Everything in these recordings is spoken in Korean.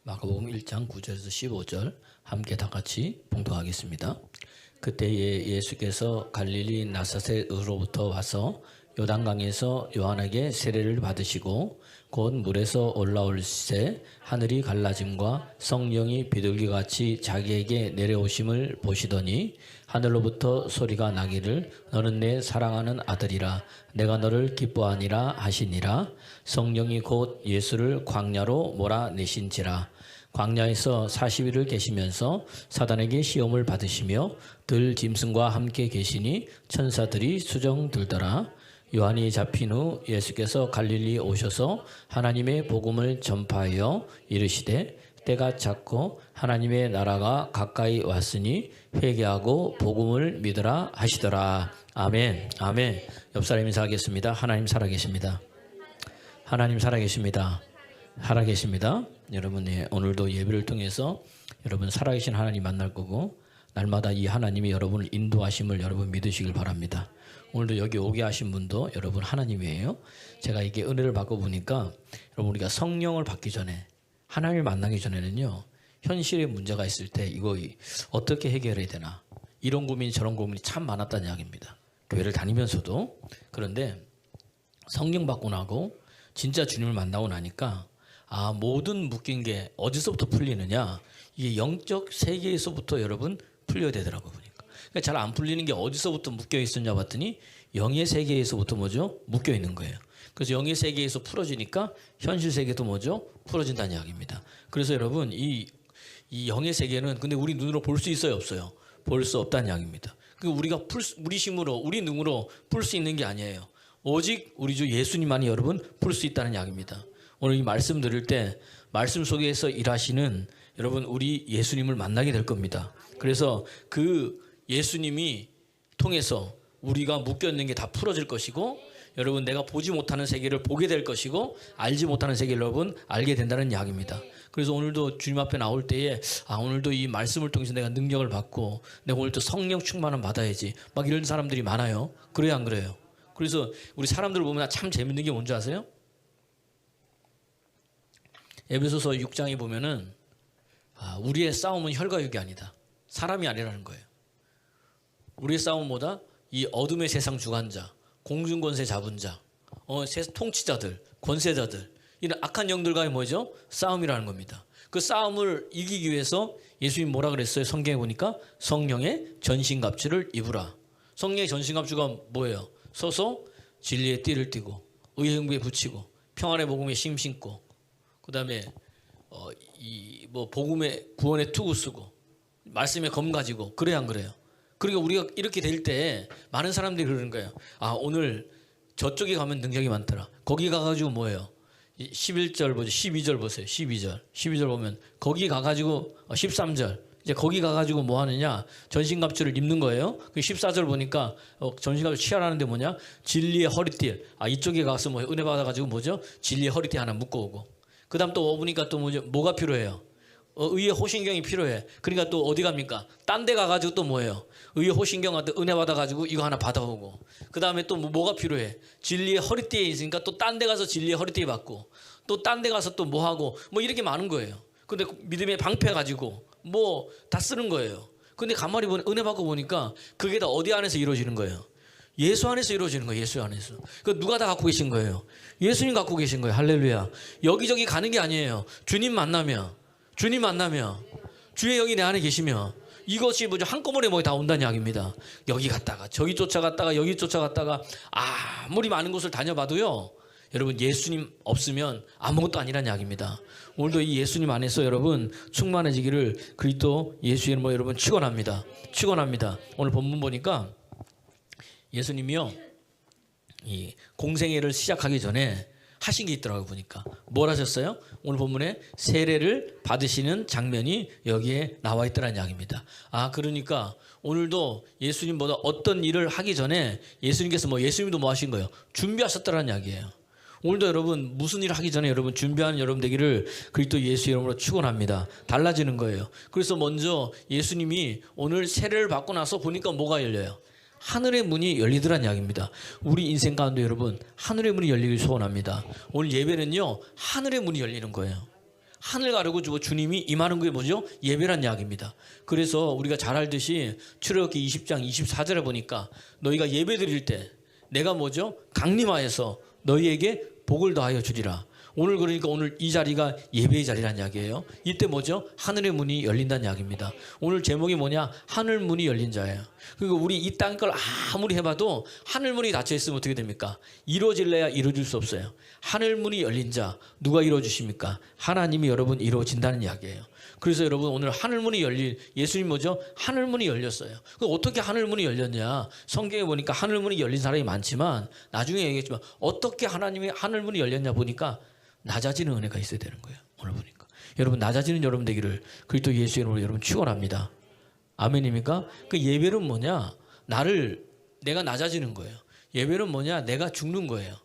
마가복음 1장 9절에서 15절 함께 다 같이 봉독하겠습니다. 그때에 예수께서 갈릴리 나사렛으로부터 와서 요단강에서 요한에게 세례를 받으시고 곧 물에서 올라올 새 하늘이 갈라짐과 성령이 비둘기같이 자기에게 내려오심을 보시더니 하늘로부터 소리가 나기를 너는 내 사랑하는 아들이라 내가 너를 기뻐하니라 하시니라. 성령이 곧 예수를 광야로 몰아내신지라. 광야에서 40일을 계시면서 사단에게 시험을 받으시며 들 짐승과 함께 계시니 천사들이 수정 들더라. 요한이 잡힌 후 예수께서 갈릴리 오셔서 하나님의 복음을 전파하여 이르시되 때가 찼고 하나님의 나라가 가까이 왔으니 회개하고 복음을 믿으라 하시더라. 아멘. 아멘. 옆 사람 인사하겠습니다. 하나님 살아계십니다. 하나님 살아계십니다. 살아계십니다. 여러분, 오늘도 예배를 통해서 여러분 살아계신 하나님 만날 거고 날마다 이 하나님이 여러분을 인도하심을 여러분 믿으시길 바랍니다. 오늘도 여기 오게 하신 분도 여러분 하나님이에요. 제가 이게 은혜를 받고 보니까 여러분 우리가 성령을 받기 전에 하나님을 만나기 전에는요, 현실에 문제가 있을 때 이거 어떻게 해결해야 되나 이런 고민 저런 고민이 참 많았다는 이야기입니다. 교회를 다니면서도. 그런데 성령 받고 나고 진짜 주님을 만나고 나니까 모든 묶인 게 어디서부터 풀리느냐, 이게 영적 세계에서부터 여러분 풀려야 되더라고요. 보니까 그러니까 잘 안 풀리는 게 어디서부터 묶여 있었냐 봤더니 영의 세계에서부터 뭐죠? 묶여 있는 거예요. 그래서 영의 세계에서 풀어지니까 현실 세계도 뭐죠? 풀어진다는 이야기입니다. 그래서 여러분 이 영의 세계는 근데 우리 눈으로 볼 수 있어요, 없어요? 볼 수 없다는 이야기입니다. 우리가 우리 힘으로 우리 능으로 풀 수 있는 게 아니에요. 오직 우리 주 예수님만이 여러분 풀 수 있다는 이야기입니다. 오늘 이 말씀 들을 때 말씀 속에서 일하시는 여러분 우리 예수님을 만나게 될 겁니다. 그래서 그 예수님이 통해서 우리가 묶여있는 게 다 풀어질 것이고 여러분 내가 보지 못하는 세계를 보게 될 것이고 알지 못하는 세계를 여러분 알게 된다는 이야기입니다. 그래서 오늘도 주님 앞에 나올 때에 오늘도 이 말씀을 통해서 내가 능력을 받고 내가 오늘도 성령 충만을 받아야지 막 이런 사람들이 많아요. 그래요, 안 그래요? 그래서 우리 사람들 보면 참 재밌는 게 뭔지 아세요? 에베소서 6장에 보면은 우리의 싸움은 혈과 육이 아니다. 사람이 아니라는 거예요. 우리의 싸움은 뭐다? 이 어둠의 세상 주관자, 공중권세 잡은 자, 통치자들, 권세자들, 이런 악한 영들과의 뭐죠? 싸움이라는 겁니다. 그 싸움을 이기기 위해서 예수님 뭐라 그랬어요? 성경에 보니까 성령의 전신갑주를 입으라. 성령의 전신갑주가 뭐예요? 서서 진리의 띠를 띠고 의의 흥부에 붙이고 평안의 복음에 심 신고 그 다음에 복음의 구원의 투구 쓰고 말씀의 검 가지고 그래야 안 그래요? 그러니까 우리가 이렇게 될 때 많은 사람들이 그러는 거예요. 오늘 저쪽에 가면 능력이 많더라. 거기 가가지고 뭐예요? 11절 보죠. 12절 보세요. 12절 보면 거기 가가지고 13절 이제 거기 가가지고 뭐 하느냐? 전신갑주를 입는 거예요. 그 14절 보니까 전신갑주 취하라는데 뭐냐? 진리의 허리띠. 이쪽에 가서 뭐 은혜 받아가지고 뭐죠? 진리의 허리띠 하나 묶어 오고. 그 다음 또 보니까 또 뭐가 필요해요? 의의 호신경이 필요해. 그러니까 또 어디 갑니까? 딴 데 가가지고 또 뭐예요? 의의 호신경한테 은혜 받아가지고 이거 하나 받아오고. 그 다음에 또 뭐가 필요해? 진리의 허리띠에 있으니까 또 딴 데 가서 진리의 허리띠 받고. 또 딴 데 가서 또 뭐 하고. 뭐 이렇게 많은 거예요. 근데 믿음의 방패 가지고 뭐 다 쓰는 거예요. 근데 가만히 은혜 받고 보니까 그게 다 어디 안에서 이루어지는 거예요? 예수 안에서 이루어지는 거예요. 예수 안에서. 그 누가 다 갖고 계신 거예요? 예수님 갖고 계신 거예요. 할렐루야. 여기저기 가는 게 아니에요. 주님 만나면 주의 영이 내 안에 계시면 이것이 뭐죠? 한꺼번에 다 온다는 이야기입니다. 여기 갔다가 저기 쫓아갔다가 여기 쫓아갔다가 아무리 많은 곳을 다녀봐도요, 여러분 예수님 없으면 아무것도 아니라는 이야기입니다. 오늘도 이 예수님 안에서 여러분 충만해지기를 그리스도 예수의 이름으로 여러분 축원합니다. 오늘 본문 보니까 예수님이요, 이 공생애를 시작하기 전에 하신 게 있더라고요. 보니까 뭘 하셨어요? 오늘 본문에 세례를 받으시는 장면이 여기에 나와 있더라는 이야기입니다. 그러니까 오늘도 예수님보다 어떤 일을 하기 전에 예수님께서 예수님도 뭐 하신 거예요? 준비하셨더라는 이야기예요. 오늘도 여러분 무슨 일을 하기 전에 여러분 준비하는 여러분 되기를 그리스도 예수 이름으로 축원합니다. 달라지는 거예요. 그래서 먼저 예수님이 오늘 세례를 받고 나서 보니까 뭐가 열려요? 하늘의 문이 열리더란 이야기입니다. 우리 인생 가운데 여러분 하늘의 문이 열리길 소원합니다. 오늘 예배는요 하늘의 문이 열리는 거예요. 하늘 가르고 주님이 임하는 게 뭐죠? 예배란 이야기입니다. 그래서 우리가 잘 알듯이 출애굽기 20장 24절에 보니까 너희가 예배 드릴 때 내가 뭐죠? 강림하여서 너희에게 복을 더하여 주리라. 오늘 그러니까 오늘 이 자리가 예배의 자리란 이야기예요. 이때 뭐죠? 하늘의 문이 열린다는 이야기입니다. 오늘 제목이 뭐냐? 하늘 문이 열린 자예요. 그리고 우리 이 땅 걸 아무리 해봐도 하늘 문이 닫혀 있으면 어떻게 됩니까? 이루어질래야 이루어질 수 없어요. 하늘 문이 열린 자 누가 이루어주십니까? 하나님이 여러분 이루어진다는 이야기예요. 그래서 여러분 오늘 하늘 문이 열린 예수님 뭐죠? 하늘 문이 열렸어요. 어떻게 하늘 문이 열렸냐? 성경에 보니까 하늘 문이 열린 사람이 많지만 나중에 얘기했지만 어떻게 하나님이 하늘 문이 열렸냐 보니까 낮아지는 은혜가 있어야 되는 거예요. 오늘 보니까 여러분 낮아지는 여러분 되기를 그리스도 예수의 이름으로 여러분 축원합니다. 아멘입니까? 그 예배는 뭐냐? 내가 낮아지는 거예요. 예배는 뭐냐? 내가 죽는 거예요.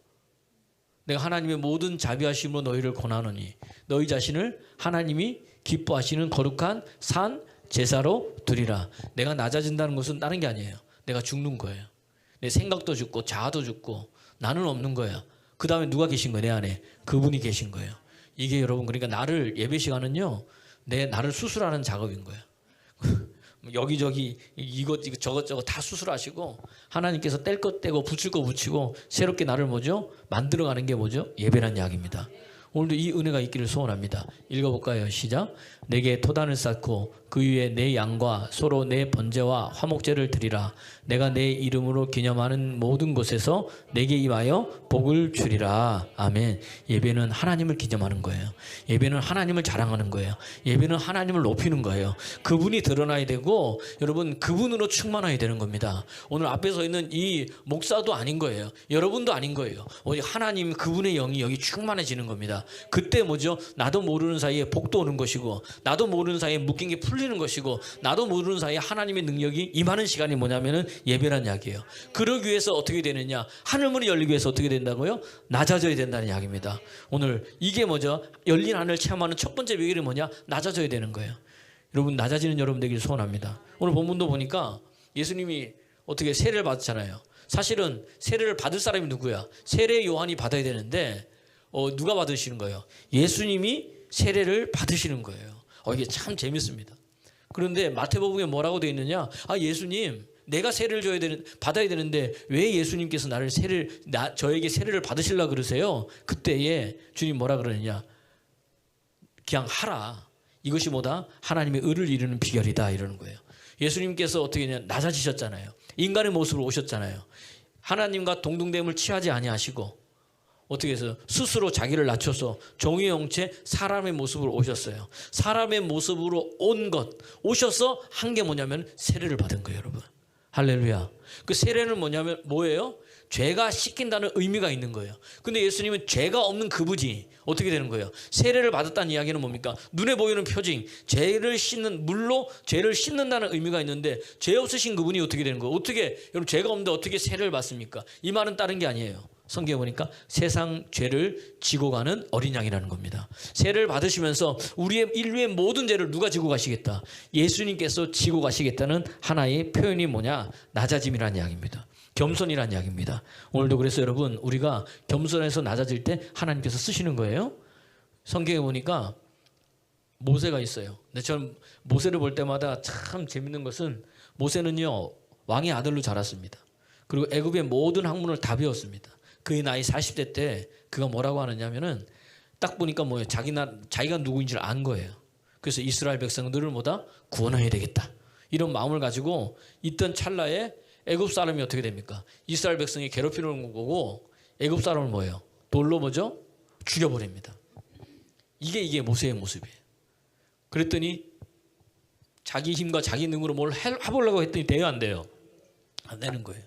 내가 하나님의 모든 자비하심으로 너희를 권하노니 너희 자신을 하나님이 기뻐하시는 거룩한 산 제사로 드리라. 내가 낮아진다는 것은 다른 게 아니에요. 내가 죽는 거예요. 내 생각도 죽고 자아도 죽고 나는 없는 거예요. 그 다음에 누가 계신 거예요? 내 안에 그분이 계신 거예요. 이게 여러분 그러니까 나를 예배 시간은요 나를 수술하는 작업인 거예요. 여기저기 이것 저것 다 수술하시고 하나님께서 뗄 것 떼고 붙일 거 붙이고 새롭게 나를 뭐죠? 만들어가는 게 뭐죠? 예배란 이야기입니다. 오늘도 이 은혜가 있기를 소원합니다. 읽어볼까요? 시작. 내게 토단을 쌓고 그 위에 내 양과 서로 내 번제와 화목제를 드리라. 내가 내 이름으로 기념하는 모든 곳에서 내게 임하여 복을 주리라. 아멘. 예배는 하나님을 기념하는 거예요. 예배는 하나님을 자랑하는 거예요. 예배는 하나님을 높이는 거예요. 그분이 드러나야 되고 여러분 그분으로 충만해야 되는 겁니다. 오늘 앞에 서 있는 이 목사도 아닌 거예요. 여러분도 아닌 거예요. 오직 하나님 그분의 영이 여기 충만해지는 겁니다. 그때 뭐죠? 나도 모르는 사이에 복도 오는 것이고 나도 모르는 사이에 묶인 게 풀리는 것이고 나도 모르는 사이에 하나님의 능력이 임하는 시간이 뭐냐면은 예배란 이야기예요. 그러기 위해서 어떻게 되느냐? 하늘문이 열리기 위해서 어떻게 된다고요? 낮아져야 된다는 이야기입니다. 오늘 이게 뭐죠? 열린 하늘 체험하는 첫 번째 비결이 뭐냐? 낮아져야 되는 거예요. 여러분 낮아지는 여러분 되길 소원합니다. 오늘 본문도 보니까 예수님이 어떻게 세례를 받았잖아요. 사실은 세례를 받을 사람이 누구야? 세례 요한이 받아야 되는데 누가 받으시는 거예요? 예수님이 세례를 받으시는 거예요. 이게 참 재밌습니다. 그런데 마태복음에 뭐라고 되어 있느냐? 예수님, 내가 세례를 받아야 되는데 왜 예수님께서 저에게 세례를 받으시려고 그러세요? 그때에 주님 뭐라 그러느냐? 그냥 하라. 이것이 뭐다? 하나님의 의를 이루는 비결이다 이러는 거예요. 예수님께서 어떻게 했냐? 낮아지셨잖아요. 인간의 모습으로 오셨잖아요. 하나님과 동등됨을 취하지 아니하시고 어떻게 해서 스스로 자기를 낮춰서 종의 형체 사람의 모습으로 오셨어요. 사람의 모습으로 오셔서 한 게 뭐냐면 세례를 받은 거예요, 여러분. 할렐루야. 그 세례는 뭐예요? 죄가 씻긴다는 의미가 있는 거예요. 근데 예수님은 죄가 없는 그분이 어떻게 되는 거예요? 세례를 받았다는 이야기는 뭡니까? 눈에 보이는 표징, 죄를 씻는 물로 죄를 씻는다는 의미가 있는데 죄 없으신 그분이 어떻게 되는 거예요? 어떻게 여러분 죄가 없는데 어떻게 세례를 받습니까? 이 말은 다른 게 아니에요. 성경에 보니까 세상 죄를 지고 가는 어린 양이라는 겁니다. 세례를 받으시면서 우리의 인류의 모든 죄를 누가 지고 가시겠다? 예수님께서 지고 가시겠다는 하나의 표현이 뭐냐? 낮아짐이라는 이야기입니다. 겸손이라는 이야기입니다. 오늘도 그래서 여러분 우리가 겸손해서 낮아질 때 하나님께서 쓰시는 거예요. 성경에 보니까 모세가 있어요. 근데 저는 모세를 볼 때마다 참 재밌는 것은 모세는요 왕의 아들로 자랐습니다. 그리고 애굽의 모든 학문을 다 배웠습니다. 그의 나이 40대 때 그가 뭐라고 하느냐면은 딱 보니까 뭐예요? 자기가 누구인지를 안 거예요. 그래서 이스라엘 백성들을 구원해야 되겠다. 이런 마음을 가지고 있던 찰나에 애굽 사람이 어떻게 됩니까? 이스라엘 백성이 괴롭히는 거고 애굽 사람을 뭐예요? 돌로 죽여버립니다. 이게 모세의 모습이에요. 그랬더니 자기 힘과 자기 능으로 뭘 해보려고 했더니 돼요, 안 돼요? 안 되는 거예요.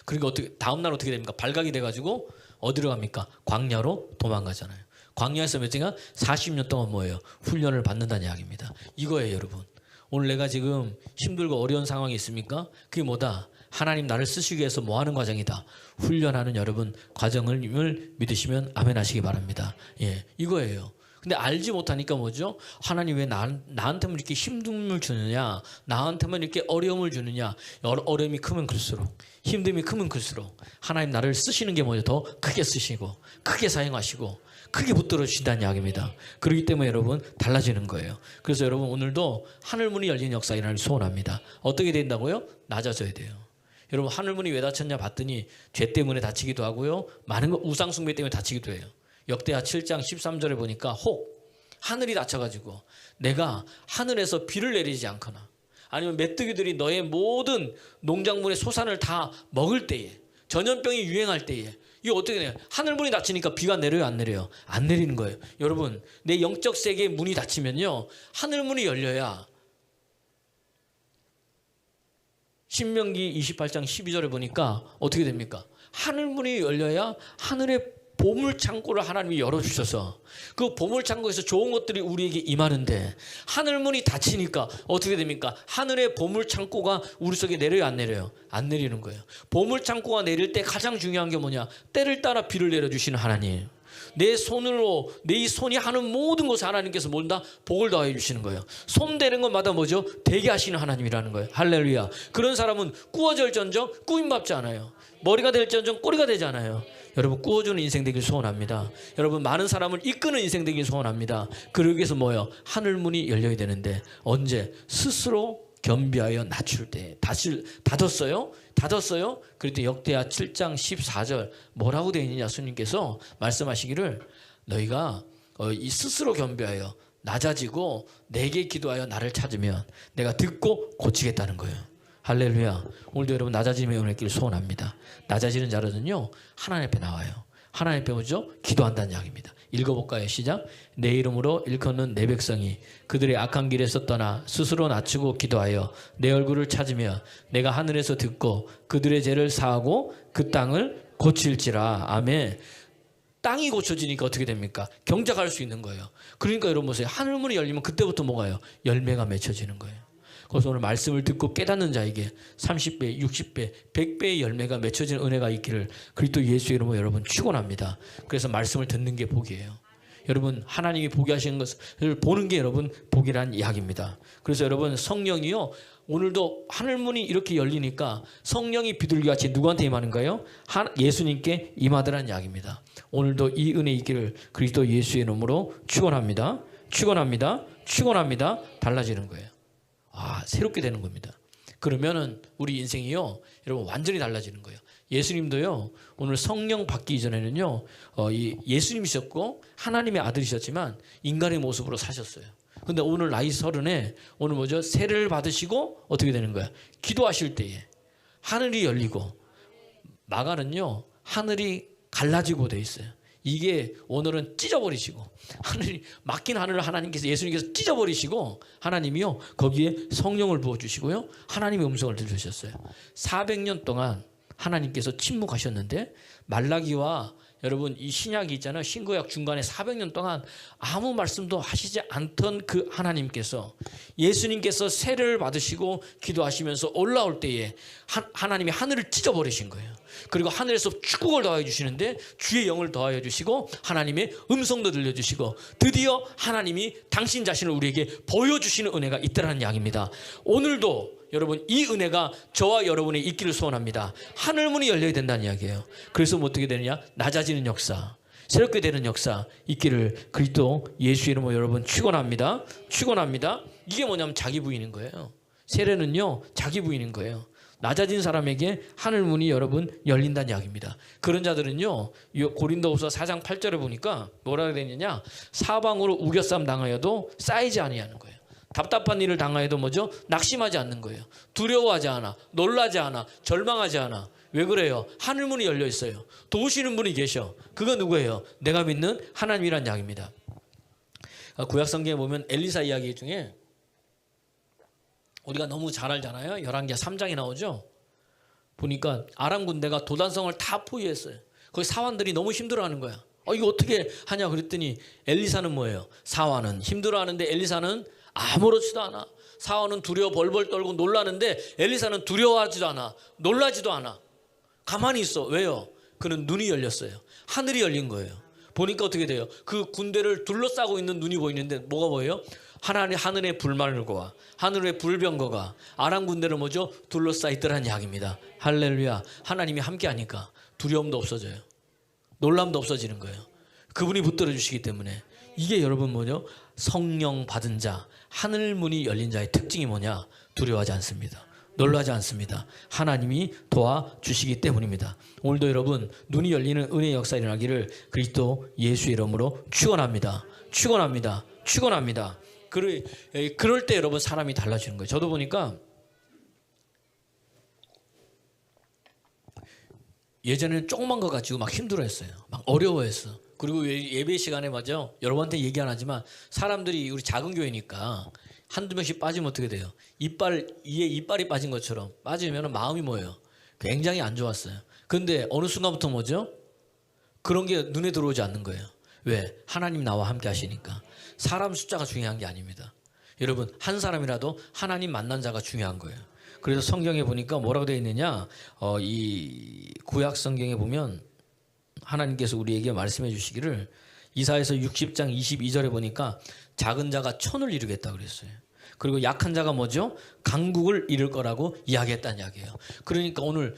그러니까 다음날 어떻게 됩니까? 발각이 돼가지고 어디로 갑니까? 광야로 도망가잖아요. 광야에서 몇 시간? 40년 동안 뭐예요? 훈련을 받는다는 이야기입니다. 이거예요, 여러분. 오늘 내가 지금 힘들고 어려운 상황이 있습니까? 그게 뭐다? 하나님 나를 쓰시기 위해서 뭐 하는 과정이다? 훈련하는 여러분 과정을 믿으시면 아멘 하시기 바랍니다. 예, 이거예요. 근데 알지 못하니까 뭐죠? 하나님 왜 나한테만 이렇게 힘듦을 주느냐? 나한테만 이렇게 어려움을 주느냐? 어려움이 크면 클수록, 힘듦이 크면 클수록 하나님 나를 쓰시는 게 뭐죠? 더 크게 쓰시고 크게 사용하시고 크게 붙들어 주신다는 이야기입니다. 그렇기 때문에 여러분 달라지는 거예요. 그래서 여러분 오늘도 하늘문이 열리는 역사 일어나길 소원합니다. 어떻게 된다고요? 낮아져야 돼요. 여러분 하늘문이 왜 닫혔냐 봤더니 죄 때문에 닫히기도 하고요. 많은 거 우상 숭배 때문에 닫히기도 해요. 역대하 7장 13절에 보니까 혹 하늘이 닫혀가지고 내가 하늘에서 비를 내리지 않거나 아니면 메뚜기들이 너의 모든 농작물의 소산을 다 먹을 때에 전염병이 유행할 때에 이거 어떻게 돼요? 하늘문이 닫히니까 비가 내려요, 안 내려요? 안 내리는 거예요. 여러분 내 영적 세계의 문이 닫히면요 하늘문이 열려야 신명기 28장 12절에 보니까 어떻게 됩니까? 하늘문이 열려야 하늘의 보물창고를 하나님이 열어주셔서 그 보물창고에서 좋은 것들이 우리에게 임하는데 하늘문이 닫히니까 어떻게 됩니까? 하늘의 보물창고가 우리 속에 내려요, 안 내려요? 안 내리는 거예요. 보물창고가 내릴 때 가장 중요한 게 뭐냐? 때를 따라 비를 내려주시는 하나님. 내 손으로 내 이 손이 하는 모든 것을 하나님께서 뭔다? 복을 더해 주시는 거예요. 손 대는 것마다 뭐죠? 되게 하시는 하나님이라는 거예요. 할렐루야. 그런 사람은 꾸어질전정 꾸임받지 않아요. 머리가 될전정 꼬리가 되지 않아요. 여러분 꾸어주는 인생 되길 소원합니다. 여러분 많은 사람을 이끄는 인생 되길 소원합니다. 그러기 위해서 뭐예요? 하늘문이 열려야 되는데 언제? 스스로 겸비하여 낮출 때 닫았어요? 닫았어요? 그런데 역대하 7장 14절 뭐라고 되어 있느냐? 예수님께서 말씀하시기를 너희가 이 스스로 겸비하여 낮아지고 내게 기도하여 나를 찾으면 내가 듣고 고치겠다는 거예요. 할렐루야. 오늘도 여러분 낮아짐의 은혜를 얻기를 소원합니다. 낮아지는 자로는요 하나님 앞에 나와요. 하나님 앞에 뭐죠? 기도한다는 이야기입니다. 읽어볼까요? 시작. 내 이름으로 일컫는 내 백성이 그들의 악한 길에서 떠나 스스로 낮추고 기도하여 내 얼굴을 찾으며 내가 하늘에서 듣고 그들의 죄를 사하고 그 땅을 고칠지라. 아멘. 땅이 고쳐지니까 어떻게 됩니까? 경작할 수 있는 거예요. 그러니까 여러분 보세요. 하늘문이 열리면 그때부터 뭐가요? 열매가 맺혀지는 거예요. 그래서 오늘 말씀을 듣고 깨닫는 자에게 30배, 60배, 100배의 열매가 맺혀지는 은혜가 있기를 그리스도 예수의 이름으로 여러분 축원합니다. 그래서 말씀을 듣는 게 복이에요. 여러분 하나님이 보게 하시는 것을 보는 게 여러분 복이란 이야기입니다. 그래서 여러분 성령이요 오늘도 하늘문이 이렇게 열리니까 성령이 비둘기같이 누구한테 임하는가요? 예수님께 임하더란 이야기입니다. 오늘도 이 은혜 있기를 그리스도 예수의 이름으로 축원합니다. 축원합니다. 축원합니다. 달라지는 거예요. 새롭게 되는 겁니다. 그러면은 우리 인생이요 여러분 완전히 달라지는 거예요. 예수님도요 오늘 성령 받기 이전에는요 예수님이셨고 하나님의 아들이셨지만 인간의 모습으로 사셨어요. 근데 오늘 나이 30에 오늘 뭐죠? 세례를 받으시고 어떻게 되는 거야? 기도하실 때에 하늘이 열리고 마가는요 하늘이 갈라지고 돼 있어요. 이게 오늘은 찢어버리시고 하늘이 막힌 하늘을 하나님께서 예수님께서 찢어버리시고 하나님이요 거기에 성령을 부어주시고요 하나님의 음성을 들려주셨어요. 400년 동안 하나님께서 침묵하셨는데 말라기와 여러분 이 신약이 있잖아요. 신구약 중간에 400년 동안 아무 말씀도 하시지 않던 그 하나님께서 예수님께서 세례를 받으시고 기도하시면서 올라올 때에 하나님이 하늘을 찢어버리신 거예요. 그리고 하늘에서 축복을 더하여 주시는데 주의 영을 더하여 주시고 하나님의 음성도 들려주시고 드디어 하나님이 당신 자신을 우리에게 보여주시는 은혜가 있다는 이야기입니다. 오늘도 여러분 이 은혜가 저와 여러분의 있기를 소원합니다. 하늘문이 열려야 된다는 이야기예요. 그래서 뭐 어떻게 되느냐? 낮아지는 역사, 새롭게 되는 역사 있기를 그리스도 예수 이름으로 여러분 축원합니다. 축원합니다. 이게 뭐냐면 자기 부인인 거예요. 세례는요 자기 부인인 거예요. 낮아진 사람에게 하늘문이 여러분 열린다는 이야기입니다. 그런 자들은요 고린도후서 4장 8절에 보니까 뭐라고 되느냐? 사방으로 우겨싸움 당하여도 쌓이지 아니하는 거예요. 답답한 일을 당하여도 뭐죠? 낙심하지 않는 거예요. 두려워하지 않아, 놀라지 않아, 절망하지 않아. 왜 그래요? 하늘문이 열려 있어요. 도우시는 분이 계셔. 그거 누구예요? 내가 믿는 하나님이란 이야기입니다. 구약 성경에 보면 엘리사 이야기 중에 우리가 너무 잘 알잖아요. 열왕기하 3장에 나오죠. 보니까 아람 군대가 도단성을 다 포위했어요. 거기 사환들이 너무 힘들어하는 거야. 이거 어떻게 하냐 그랬더니 엘리사는 뭐예요? 사환은 힘들어하는데 엘리사는 아무렇지도 않아. 사원은 두려워 벌벌 떨고 놀라는데 엘리사는 두려워하지도 않아. 놀라지도 않아. 가만히 있어. 왜요? 그는 눈이 열렸어요. 하늘이 열린 거예요. 보니까 어떻게 돼요? 그 군대를 둘러싸고 있는 눈이 보이는데 뭐가 보여요? 하늘의 불말과 하늘의 불병거가 아람 군대를 뭐죠? 둘러싸 있더란 이야기입니다. 할렐루야. 하나님이 함께하니까 두려움도 없어져요. 놀람도 없어지는 거예요. 그분이 붙들어 주시기 때문에. 이게 여러분 뭐죠? 성령 받은 자, 하늘 문이 열린 자의 특징이 뭐냐? 두려워하지 않습니다. 놀라지 않습니다. 하나님이 도와주시기 때문입니다. 오늘도 여러분 눈이 열리는 은혜의 역사 일어나기를 그리스도 예수의 이름으로 축원합니다. 축원합니다. 축원합니다. 그럴 때 여러분 사람이 달라지는 거예요. 저도 보니까 예전에는 조그만 거 가지고 막 힘들어했어요. 막 어려워했어. 그리고 예배 시간에 맞아. 여러분한테 얘기 안 하지만 사람들이 우리 작은 교회니까 한두 명씩 빠지면 어떻게 돼요? 이빨이 빠진 것처럼 빠지면 마음이 뭐예요? 굉장히 안 좋았어요. 근데 어느 순간부터 뭐죠? 그런 게 눈에 들어오지 않는 거예요. 왜? 하나님 나와 함께 하시니까. 사람 숫자가 중요한 게 아닙니다. 여러분 한 사람이라도 하나님 만난 자가 중요한 거예요. 그래서 성경에 보니까 뭐라고 되어 있느냐? 이 구약 성경에 보면 하나님께서 우리에게 말씀해 주시기를 이사야서 60장 22절에 보니까 작은 자가 천을 이루겠다 그랬어요. 그리고 약한 자가 뭐죠? 강국을 이룰 거라고 이야기했다는 이야기예요. 그러니까 오늘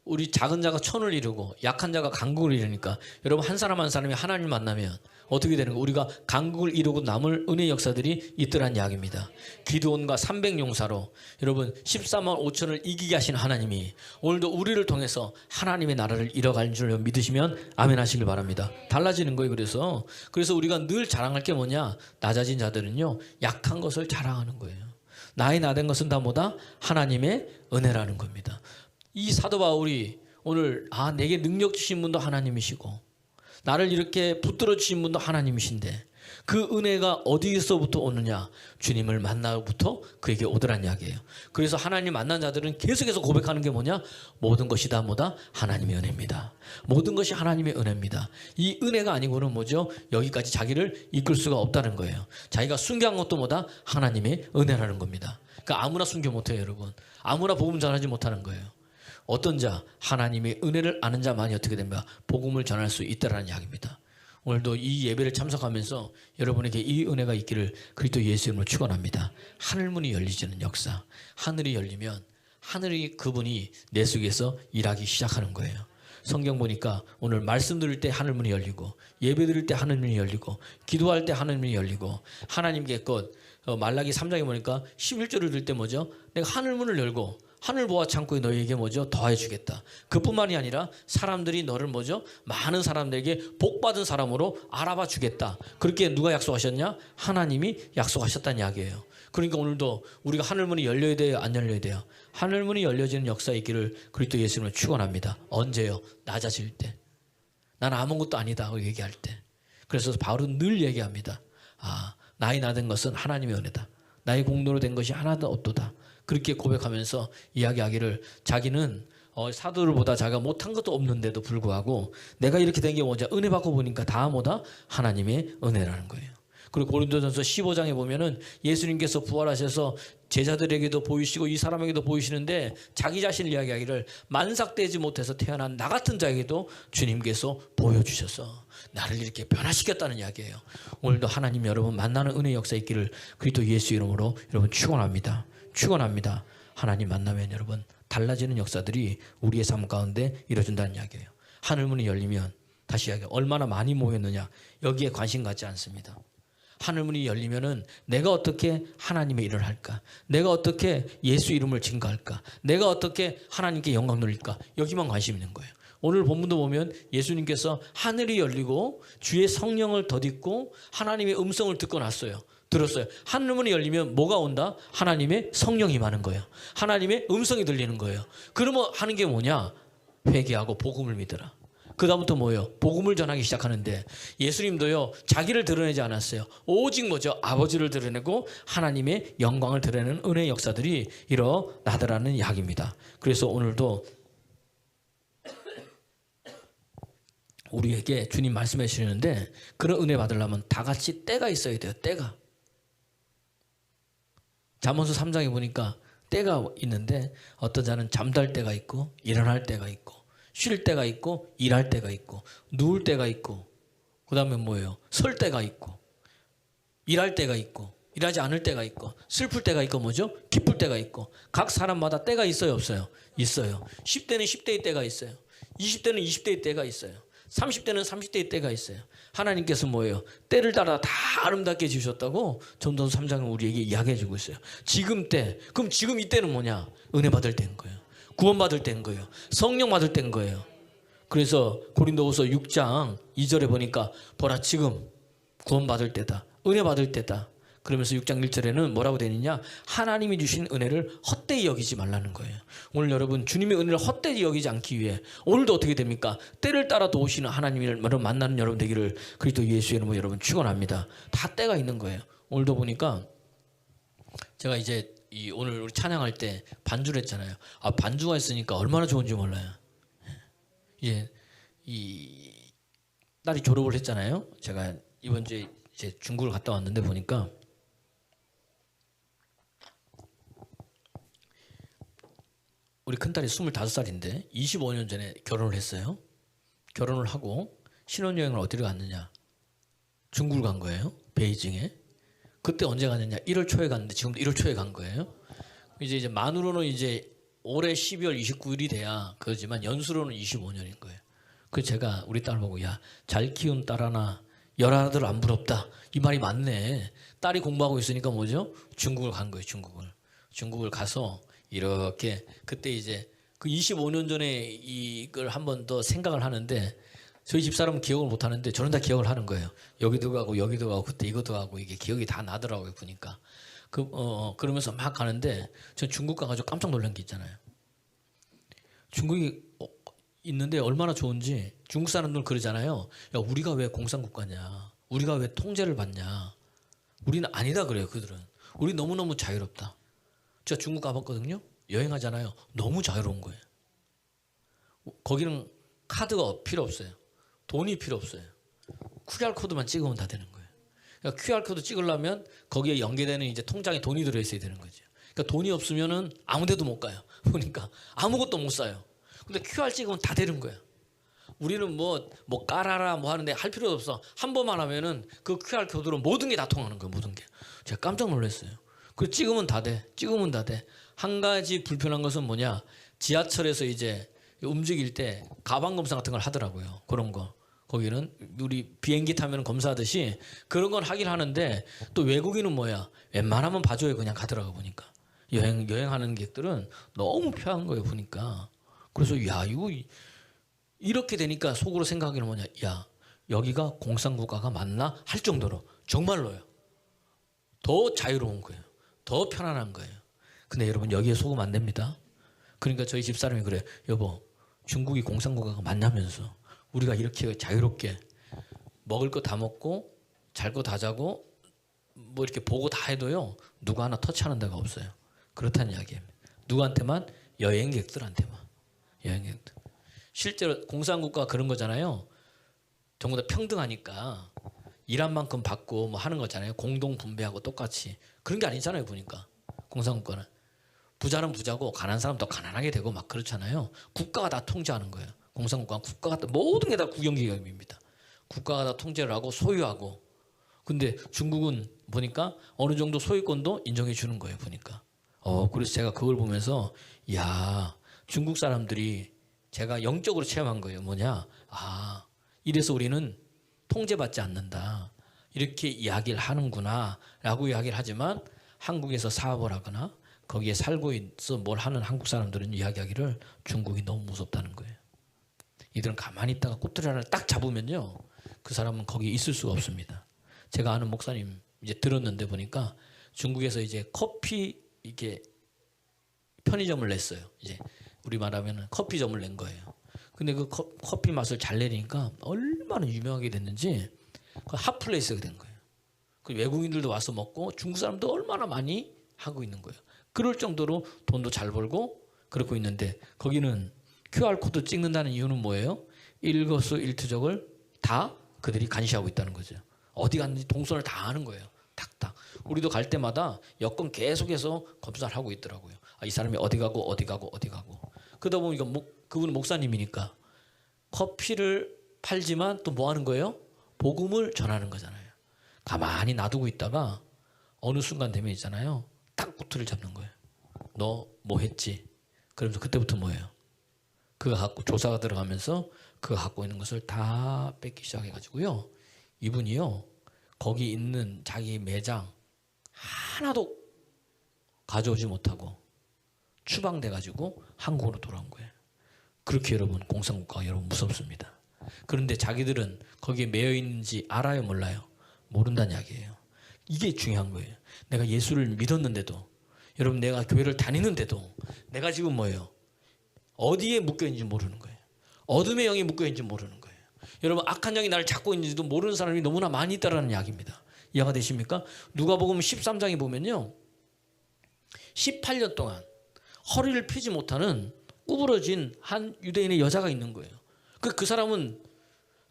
우리 작은 자가 천을 이루고 약한 자가 강국을 이루니까 여러분 한 사람 한 사람이 하나님 만나면 어떻게 되는 거? 우리가 강국을 이루고 남을 은혜의 역사들이 있더란 이야기입니다. 기드온과 300용사로 여러분 14만 5천을 이기게 하신 하나님이 오늘도 우리를 통해서 하나님의 나라를 이뤄갈 줄 믿으시면 아멘 하시길 바랍니다. 달라지는 거예요. 그래서 우리가 늘 자랑할 게 뭐냐? 낮아진 자들은요 약한 것을 자랑하는 거예요. 나의 나된 것은 다 뭐다? 하나님의 은혜라는 겁니다. 이 사도 바울이 오늘 내게 능력 주신 분도 하나님이시고 나를 이렇게 붙들어 주신 분도 하나님이신데 그 은혜가 어디서부터 오느냐? 주님을 만나부터 그에게 오더란 이야기예요. 그래서 하나님 만난 자들은 계속해서 고백하는 게 뭐냐? 모든 것이 다 뭐다? 하나님의 은혜입니다. 모든 것이 하나님의 은혜입니다. 이 은혜가 아니고는 뭐죠? 여기까지 자기를 이끌 수가 없다는 거예요. 자기가 순교한 것도 뭐다? 하나님의 은혜라는 겁니다. 그러니까 아무나 순교 못해요, 여러분. 아무나 복음 전하지 못하는 거예요. 어떤 자? 하나님의 은혜를 아는 자만이 어떻게 됩니까? 복음을 전할 수 있다라는 이야기입니다. 오늘도 이 예배를 참석하면서 여러분에게 이 은혜가 있기를 그리스도 예수 이름으로 축원합니다. 하늘문이 열리지는 역사. 하늘이 열리면 하늘이 그분이 내 속에서 일하기 시작하는 거예요. 성경 보니까 오늘 말씀 들을 때 하늘문이 열리고 예배 드릴 때 하늘문이 열리고 기도할 때 하늘문이 열리고 하나님께 말라기 3장에 보니까 11절을 들 때 뭐죠? 내가 하늘문을 열고 하늘 보아 창고에 너희에게 뭐죠? 더해 주겠다. 그뿐만이 아니라 사람들이 너를 뭐죠? 많은 사람들에게 복받은 사람으로 알아봐 주겠다. 그렇게 누가 약속하셨냐? 하나님이 약속하셨다는 이야기예요. 그러니까 오늘도 우리가 하늘문이 열려야 돼요? 안 열려야 돼요? 하늘문이 열려지는 역사에 있기를 그리스도 예수님을 축원합니다. 언제요? 낮아질 때. 난 아무것도 아니다 얘기할 때. 그래서 바울은 늘 얘기합니다. 나의 나된 것은 하나님의 은혜다. 나의 공로로 된 것이 하나도 없도다. 그렇게 고백하면서 이야기하기를 자기는 사도들보다 자기가 못한 것도 없는데도 불구하고 내가 이렇게 된 게 뭐냐? 은혜 받고 보니까 다 뭐다? 하나님의 은혜라는 거예요. 그리고 고린도전서 15장에 보면은 예수님께서 부활하셔서 제자들에게도 보이시고 이 사람에게도 보이시는데 자기 자신을 이야기하기를 만삭되지 못해서 태어난 나 같은 자에게도 주님께서 보여주셔서 나를 이렇게 변화시켰다는 이야기예요. 오늘도 하나님 여러분 만나는 은혜의 역사에 있기를 그리스도 예수 이름으로 여러분 축원합니다. 축원합니다. 하나님 만나면 여러분 달라지는 역사들이 우리의 삶 가운데 이루어진다는 이야기예요. 하늘문이 열리면 다시 이야기해요. 얼마나 많이 모였느냐 여기에 관심 갖지 않습니다. 하늘문이 열리면은 내가 어떻게 하나님의 일을 할까? 내가 어떻게 예수 이름을 증거할까? 내가 어떻게 하나님께 영광 돌릴까? 여기만 관심 있는 거예요. 오늘 본문도 보면 예수님께서 하늘이 열리고 주의 성령을 덧입고 하나님의 음성을 듣고 났어요. 들었어요. 하늘문이 열리면 뭐가 온다? 하나님의 성령이 임하는 거예요. 하나님의 음성이 들리는 거예요. 그러면 하는 게 뭐냐? 회개하고 복음을 믿으라. 그 다음부터 뭐예요? 복음을 전하기 시작하는데 예수님도요 자기를 드러내지 않았어요. 오직 뭐죠? 아버지를 드러내고 하나님의 영광을 드러내는 은혜의 역사들이 일어나더라는 이야기입니다. 그래서 오늘도 우리에게 주님 말씀해 주시는데 그런 은혜 받으려면 다 같이 때가 있어야 돼요. 때가. 잠언서 3장에 보니까 때가 있는데 어떤 자는 잠잘 때가 있고 일어날 때가 있고 쉴 때가 있고 일할 때가 있고 누울 때가 있고 그 다음에 뭐예요? 설 때가 있고 일할 때가 있고 일하지 않을 때가 있고 슬플 때가 있고 뭐죠? 기쁠 때가 있고 각 사람마다 때가 있어요? 없어요? 있어요. 10대는 10대의 때가 있어요. 20대는 20대의 때가 있어요. 30대는 30대의 때가 있어요. 하나님께서 뭐예요? 때를 따라 다 아름답게 지으셨다고 전도서 3장은 우리에게 이야기해 주고 있어요. 지금 때, 그럼 지금 이 때는 뭐냐? 은혜 받을 때인 거예요. 구원 받을 때인 거예요. 성령 받을 때인 거예요. 그래서 고린도후서 6장 2절에 보니까 보라 지금 구원 받을 때다. 은혜 받을 때다. 그러면서 6장 1절에는 뭐라고 되느냐? 하나님이 주신 은혜를 헛되이 여기지 말라는 거예요. 오늘 여러분 주님의 은혜를 헛되이 여기지 않기 위해 오늘도 어떻게 됩니까? 때를 따라 도우시는 하나님을 만나는 여러분 되기를 그리스도 예수의 이름으로 여러분 축원합니다. 다 때가 있는 거예요. 오늘도 보니까 제가 이제 오늘 우리 찬양할 때 반주를 했잖아요. 아, 반주가 있으니까 얼마나 좋은지 몰라요. 이제 이 딸이 졸업을 했잖아요. 제가 이번 주에 이제 중국을 갔다 왔는데 보니까 우리 큰딸이 25살인데 25년 전에 결혼을 했어요. 결혼을 하고 신혼여행을 어디로 갔느냐? 중국을 간 거예요. 베이징에. 그때 언제 갔느냐? 1월 초에 갔는데 지금도 1월 초에 간 거예요. 이제 만으로는 이제 올해 12월 29일이 돼야 그러지만 연수로는 25년인 거예요. 그래서 제가 우리 딸 보고 야, 잘 키운 딸 하나 열아들 안 부럽다. 이 말이 맞네. 딸이 공부하고 있으니까 뭐죠? 중국을 간 거예요. 중국을 가서 이렇게 그때 이제 그 25년 전에 이걸 한 번 더 생각을 하는데 저희 집사람은 기억을 못 하는데 저는 다 기억을 하는 거예요. 여기도 가고 여기도 가고 그때 이것도 가고 이게 기억이 다 나더라고요. 보니까 그러면서 막 가는데 전 중국 가가지고 깜짝 놀란 게 있잖아요. 중국이 있는데 얼마나 좋은지 중국 사람들 그러잖아요. 야, 우리가 왜 공산국가냐? 우리가 왜 통제를 받냐? 우리는 아니다 그래요. 그들은 우리 너무너무 자유롭다. 제가 중국 가봤거든요. 여행하잖아요. 너무 자유로운 거예요. 거기는 카드가 필요 없어요. 돈이 필요 없어요. QR코드만 찍으면 다 되는 거예요. 그러니까 QR코드 찍으려면 거기에 연계되는 이제 통장에 돈이 들어있어야 되는 거죠. 그러니까 돈이 없으면은 아무 데도 못 가요. 보니까 아무것도 못 사요. 근데 QR 찍으면 다 되는 거예요. 우리는 뭐 깔아라 뭐 하는데 할 필요도 없어. 한 번만 하면은 그 QR코드로 모든 게 다 통하는 거예요. 모든 게. 제가 깜짝 놀랐어요. 그 찍으면 다 돼. 찍으면 다 돼. 한 가지 불편한 것은 뭐냐? 지하철에서 이제 움직일 때 가방 검사 같은 걸 하더라고요. 그런 거. 거기는 우리 비행기 타면 검사하듯이 그런 건 하긴 하는데 또 외국인은 뭐야? 웬만하면 봐줘요. 그냥 가더라고 보니까. 여행하는 객들은 너무 편한 거예요. 보니까. 그래서 야 이거 이렇게 되니까 속으로 생각하기는 뭐냐? 야 여기가 공산국가가 맞나? 할 정도로 정말로요. 더 자유로운 거예요. 더 편안한 거예요. 근데 여러분 여기에 속으면 안 됩니다. 그러니까 저희 집사람이 그래요. 여보 중국이 공산국가가 맞냐면서 우리가 이렇게 자유롭게 먹을 거 다 먹고 잘 거 다 자고 뭐 이렇게 보고 다 해도요. 누가 하나 터치하는 데가 없어요. 그렇다는 이야기입니다. 누구한테만? 여행객들한테만. 여행객들. 실제로 공산국가가 그런 거잖아요. 전부 다 평등하니까 일한 만큼 받고 뭐 하는 거잖아요. 공동 분배하고 똑같이. 그런 게 아니잖아요. 보니까 공산국가는. 부자는 부자고 가난한 사람도 가난하게 되고 막 그렇잖아요. 국가가 다 통제하는 거예요. 공산국가는 국가가 다 모든 게 다 국영기업입니다. 국가가 다 통제를 하고 소유하고. 근데 중국은 보니까 어느 정도 소유권도 인정해 주는 거예요. 보니까. 그래서 제가 그걸 보면서 야 중국 사람들이 제가 영적으로 체험한 거예요. 뭐냐? 아 이래서 우리는 통제받지 않는다. 이렇게 이야기를 하는구나 라고 이야기를 하지만 한국에서 사업을 하거나 거기에 살고 있어 뭘 하는 한국 사람들은 이야기하기를 중국이 너무 무섭다는 거예요. 이들은 가만히 있다가 꼬투리 하나를 딱 잡으면요. 그 사람은 거기에 있을 수가 없습니다. 제가 아는 목사님 이제 들었는데 보니까 중국에서 이제 커피 이게 편의점을 냈어요. 이제 우리 말하면 커피점을 낸 거예요. 근데 그 커피 맛을 잘 내니까 얼마나 유명하게 됐는지 그 핫플레이스가 된 거예요. 그 외국인들도 와서 먹고 중국 사람도 얼마나 많이 하고 있는 거예요. 그럴 정도로 돈도 잘 벌고 그러고 있는데 거기는 QR코드 찍는다는 이유는 뭐예요? 일거수일투족을 다 그들이 감시하고 있다는 거죠. 어디 갔는지 동선을 다 아는 거예요. 탁탁. 우리도 갈 때마다 여권 계속해서 검사를 하고 있더라고요. 이 사람이 어디 가고 어디 가고 어디 가고. 그러다 보니까 그분은 목사님이니까 커피를 팔지만 또 뭐 하는 거예요? 복음을 전하는 거잖아요. 가만히 놔두고 있다가 어느 순간 되면 있잖아요. 딱 꼬투리를 잡는 거예요. 너 뭐 했지? 그러면서 그때부터 뭐예요? 그가 갖고 조사가 들어가면서 그가 갖고 있는 것을 다 뺏기 시작해가지고요. 이분이요 거기 있는 자기 매장 하나도 가져오지 못하고 추방돼가지고 한국으로 돌아온 거예요. 그렇게 여러분 공산국가가 여러분 무섭습니다. 그런데 자기들은 거기에 매여 있는지 알아요 몰라요? 모른다는 이야기예요. 이게 중요한 거예요. 내가 예수를 믿었는데도 여러분 내가 교회를 다니는데도 내가 지금 뭐예요? 어디에 묶여 있는지 모르는 거예요. 어둠의 영이 묶여 있는지 모르는 거예요. 여러분 악한 영이 나를 잡고 있는지도 모르는 사람이 너무나 많이 있다라는 이야기입니다. 이해가 되십니까? 누가복음 13장에 보면요. 18년 동안 허리를 펴지 못하는 구부러진 한 유대인의 여자가 있는 거예요. 그 사람은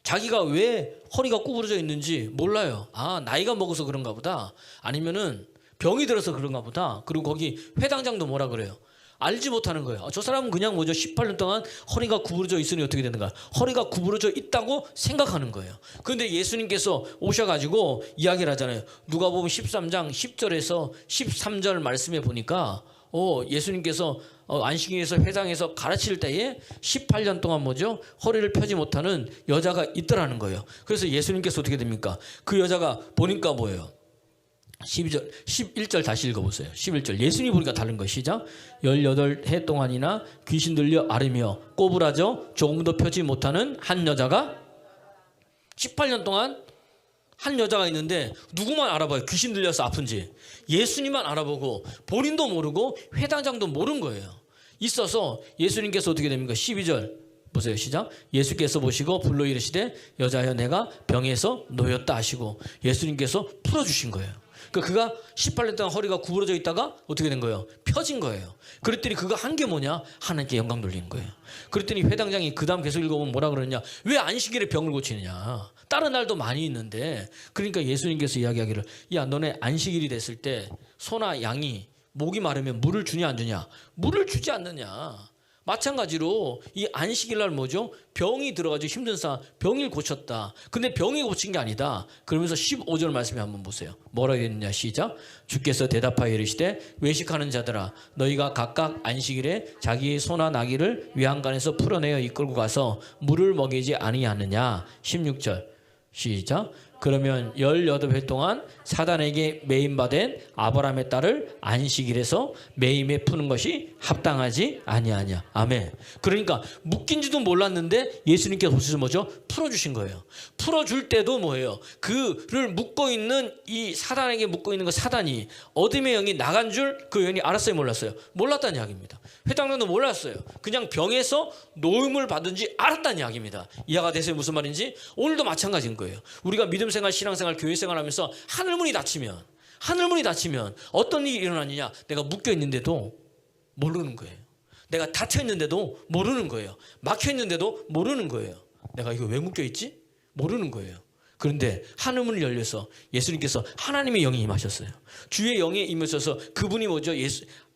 자기가 왜 허리가 구부러져 있는지 몰라요. 아, 나이가 먹어서 그런가 보다. 아니면은 병이 들어서 그런가 보다. 그리고 거기 회당장도 뭐라 그래요? 알지 못하는 거예요. 저 사람은 그냥 뭐죠? 18년 동안 허리가 구부러져 있으니 어떻게 되는가? 허리가 구부러져 있다고 생각하는 거예요. 그런데 예수님께서 오셔가지고 이야기를 하잖아요. 누가복음 13장 10절에서 13절 말씀에 보니까 예수님께서 안식일에서 회당에서 가르칠 때에 18년 동안 뭐죠? 허리를 펴지 못하는 여자가 있더라는 거예요. 그래서 예수님께서 어떻게 됩니까? 그 여자가 보니까 뭐예요? 12절, 11절 다시 읽어보세요. 11절. 예수님이 보니까 다른 거예요. 시작. 18해 동안이나 귀신 들려 앓으며 꼬부라져 조금도 펴지 못하는 한 여자가 18년 동안 한 여자가 있는데 누구만 알아봐요? 귀신 들려서 아픈지. 예수님만 알아보고 본인도 모르고 회당장도 모르는 거예요. 있어서 예수님께서 어떻게 됩니까? 12절 보세요. 시작. 예수께서 보시고 불러 이르시되 여자여 내가 병에서 놓였다 하시고 예수님께서 풀어주신 거예요. 그가 18년 동안 허리가 구부러져 있다가 어떻게 된 거예요? 펴진 거예요. 그랬더니 그가 한 게 뭐냐? 하나님께 영광 돌리는 거예요. 그랬더니 회당장이 그 다음 계속 읽어보면 뭐라 그러느냐? 왜 안식일에 병을 고치느냐? 다른 날도 많이 있는데. 그러니까 예수님께서 이야기하기를 야 너네 안식일이 됐을 때 소나 양이 목이 마르면 물을 주냐 안 주냐? 물을 주지 않느냐? 마찬가지로 이 안식일날 뭐죠? 병이 들어가지고 힘든 사람 병을 고쳤다. 근데 병이 고친 게 아니다. 그러면서 15절 말씀에 한번 보세요. 뭐라고 했느냐? 시작. 주께서 대답하여 이르시되 외식하는 자들아 너희가 각각 안식일에 자기의 소나 나귀를 외양간에서 풀어내어 이끌고 가서 물을 먹이지 아니하느냐? 16절 시작. 그러면 18회 동안 사단에게 매임받은 아브라함의 딸을 안식일에서 매임에 푸는 것이 합당하지 아니하냐. 아멘. 그러니까 묶인지도 몰랐는데 예수님께서 오셔서 뭐죠? 풀어주신 거예요. 풀어줄 때도 뭐예요? 그를 묶고 있는 이 사단에게 묶고 있는 그 사단이 어둠의 영이 나간 줄 그 영이 알았어요 몰랐어요? 몰랐다는 이야기입니다. 회당장도 몰랐어요. 그냥 병에서 노임을 받은지 알았다는 이야기입니다. 이해가 되세요? 무슨 말인지? 오늘도 마찬가지인 거예요. 우리가 믿음생활, 신앙생활, 교회생활 하면서 하늘문이 닫히면 어떤 일이 일어나느냐? 내가 묶여 있는데도 모르는 거예요. 내가 닫혀 있는데도 모르는 거예요. 막혀 있는데도 모르는 거예요. 내가 이거 왜 묶여 있지? 모르는 거예요. 그런데 하늘문이 열려서 예수님께서 하나님의 영이 임하셨어요. 주의 영이 임하셔서 그분이 뭐죠?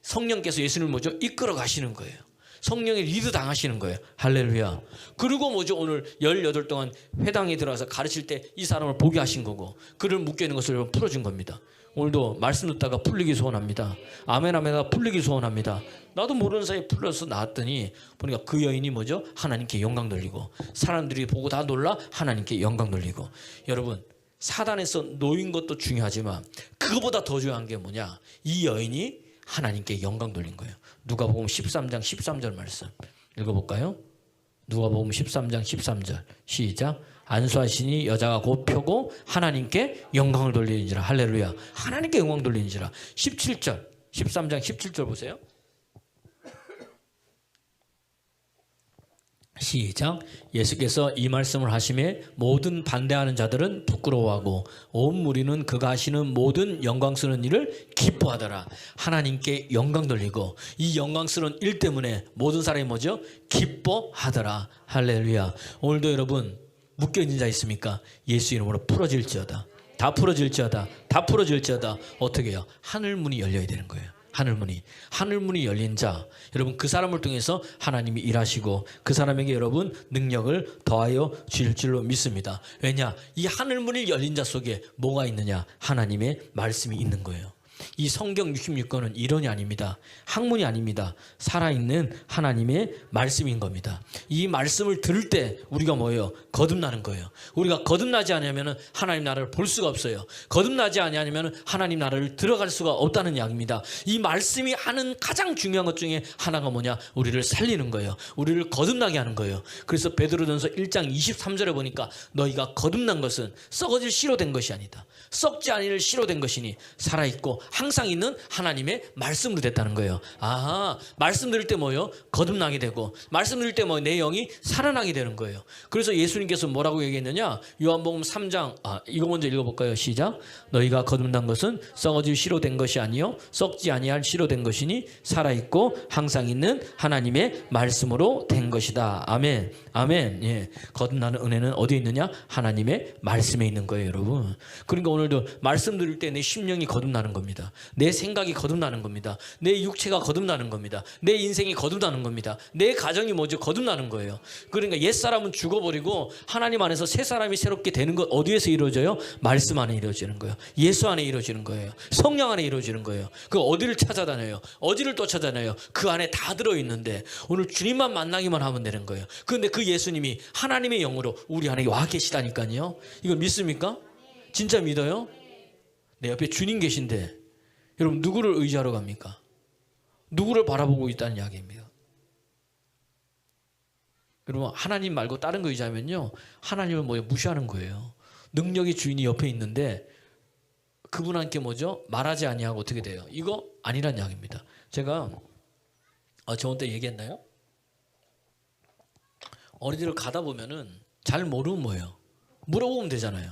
성령께서 예수님을 뭐죠? 이끌어 가시는 거예요. 성령의 리드 당하시는 거예요. 할렐루야. 그리고 뭐죠? 오늘 18 동안 회당에 들어가서 가르칠 때 이 사람을 보게 하신 거고 그를 묶여있는 것을 풀어준 겁니다. 오늘도 말씀 듣다가 풀리기 소원합니다. 아멘 아멘 풀리기 소원합니다. 나도 모르는 사이에 풀려서 나왔더니 보니까 그 여인이 뭐죠? 하나님께 영광 돌리고 사람들이 보고 다 놀라 하나님께 영광 돌리고. 여러분 사단에서 놓인 것도 중요하지만 그거보다 더 중요한 게 뭐냐? 이 여인이 하나님께 영광 돌린 거예요. 누가복음 13장 13절 말씀 읽어볼까요? 누가복음 13장 13절 시작. 안수하시니 여자가 곧 펴고 하나님께 영광을 돌리는지라. 할렐루야. 하나님께 영광 돌리는지라. 17절 13장 17절 보세요. 시작. 예수께서 이 말씀을 하심에 모든 반대하는 자들은 부끄러워하고 온 무리는 그가 하시는 모든 영광스러운 일을 기뻐하더라. 하나님께 영광 돌리고 이 영광스러운 일 때문에 모든 사람이 뭐죠? 기뻐하더라. 할렐루야. 오늘도 여러분 묶여있는 자 있습니까? 예수 이름으로 풀어질지어다. 다 풀어질지어다. 다 풀어질지어다. 어떻게 해요? 하늘문이 열려야 되는 거예요. 하늘문이 열린 자, 여러분 그 사람을 통해서 하나님이 일하시고 그 사람에게 여러분 능력을 더하여 주실 줄로 믿습니다. 왜냐? 이 하늘문이 열린 자 속에 뭐가 있느냐? 하나님의 말씀이 있는 거예요. 이 성경 66권은 이론이 아닙니다. 학문이 아닙니다. 살아있는 하나님의 말씀인 겁니다. 이 말씀을 들을 때 우리가 뭐예요? 거듭나는 거예요. 우리가 거듭나지 않으면 하나님 나라를 볼 수가 없어요. 거듭나지 않으면 하나님 나라를 들어갈 수가 없다는 이야기입니다. 이 말씀이 하는 가장 중요한 것 중에 하나가 뭐냐? 우리를 살리는 거예요. 우리를 거듭나게 하는 거예요. 그래서 베드로전서 1장 23절에 보니까 너희가 거듭난 것은 썩어질 씨로 된 것이 아니다. 썩지 아니할 씨로 된 것이니 살아있고 항상 있는 하나님의 말씀으로 됐다는 거예요. 아, 말씀 들을 때 뭐예요? 거듭나게 되고, 말씀 들을 때 뭐 내 영이 살아나게 되는 거예요. 그래서 예수님께서 뭐라고 얘기했느냐? 요한복음 3장, 이거 먼저 읽어볼까요? 시작. 너희가 거듭난 것은 썩어질 씨로 된 것이 아니요 썩지 아니할 씨로 된 것이니 살아있고 항상 있는 하나님의 말씀으로 된 것이다. 아멘. 아멘. 예. 거듭나는 은혜는 어디에 있느냐? 하나님의 말씀에 있는 거예요, 여러분. 그러니까 오늘도 말씀 들을 때 내 심령이 거듭나는 겁니다. 내 생각이 거듭나는 겁니다. 내 육체가 거듭나는 겁니다. 내 인생이 거듭나는 겁니다. 내 가정이 뭐죠? 거듭나는 거예요. 그러니까 옛사람은 죽어버리고 하나님 안에서 새 사람이 새롭게 되는 것 어디에서 이루어져요? 말씀 안에 이루어지는 거예요. 예수 안에 이루어지는 거예요. 성령 안에 이루어지는 거예요. 그 어디를 찾아다녀요? 어디를 쫓아다녀요? 그 안에 다 들어있는데 오늘 주님만 만나기만 하면 되는 거예요. 그런데 그 예수님이 하나님의 영으로 우리 안에 와 계시다니까요. 이거 믿습니까? 진짜 믿어요? 내 옆에 주님 계신데 여러분 누구를 의지하러 갑니까? 누구를 바라보고 있다는 이야기입니다. 여러분 하나님 말고 다른 거 의지하면요 하나님을 무시하는 거예요. 능력의 주인이 옆에 있는데 그분한테 뭐죠? 말하지 아니하고 어떻게 돼요? 이거 아니란 이야기입니다. 제가 저한테 얘기했나요? 어디를 가다 보면은 잘 모르면 뭐예요? 물어보면 되잖아요.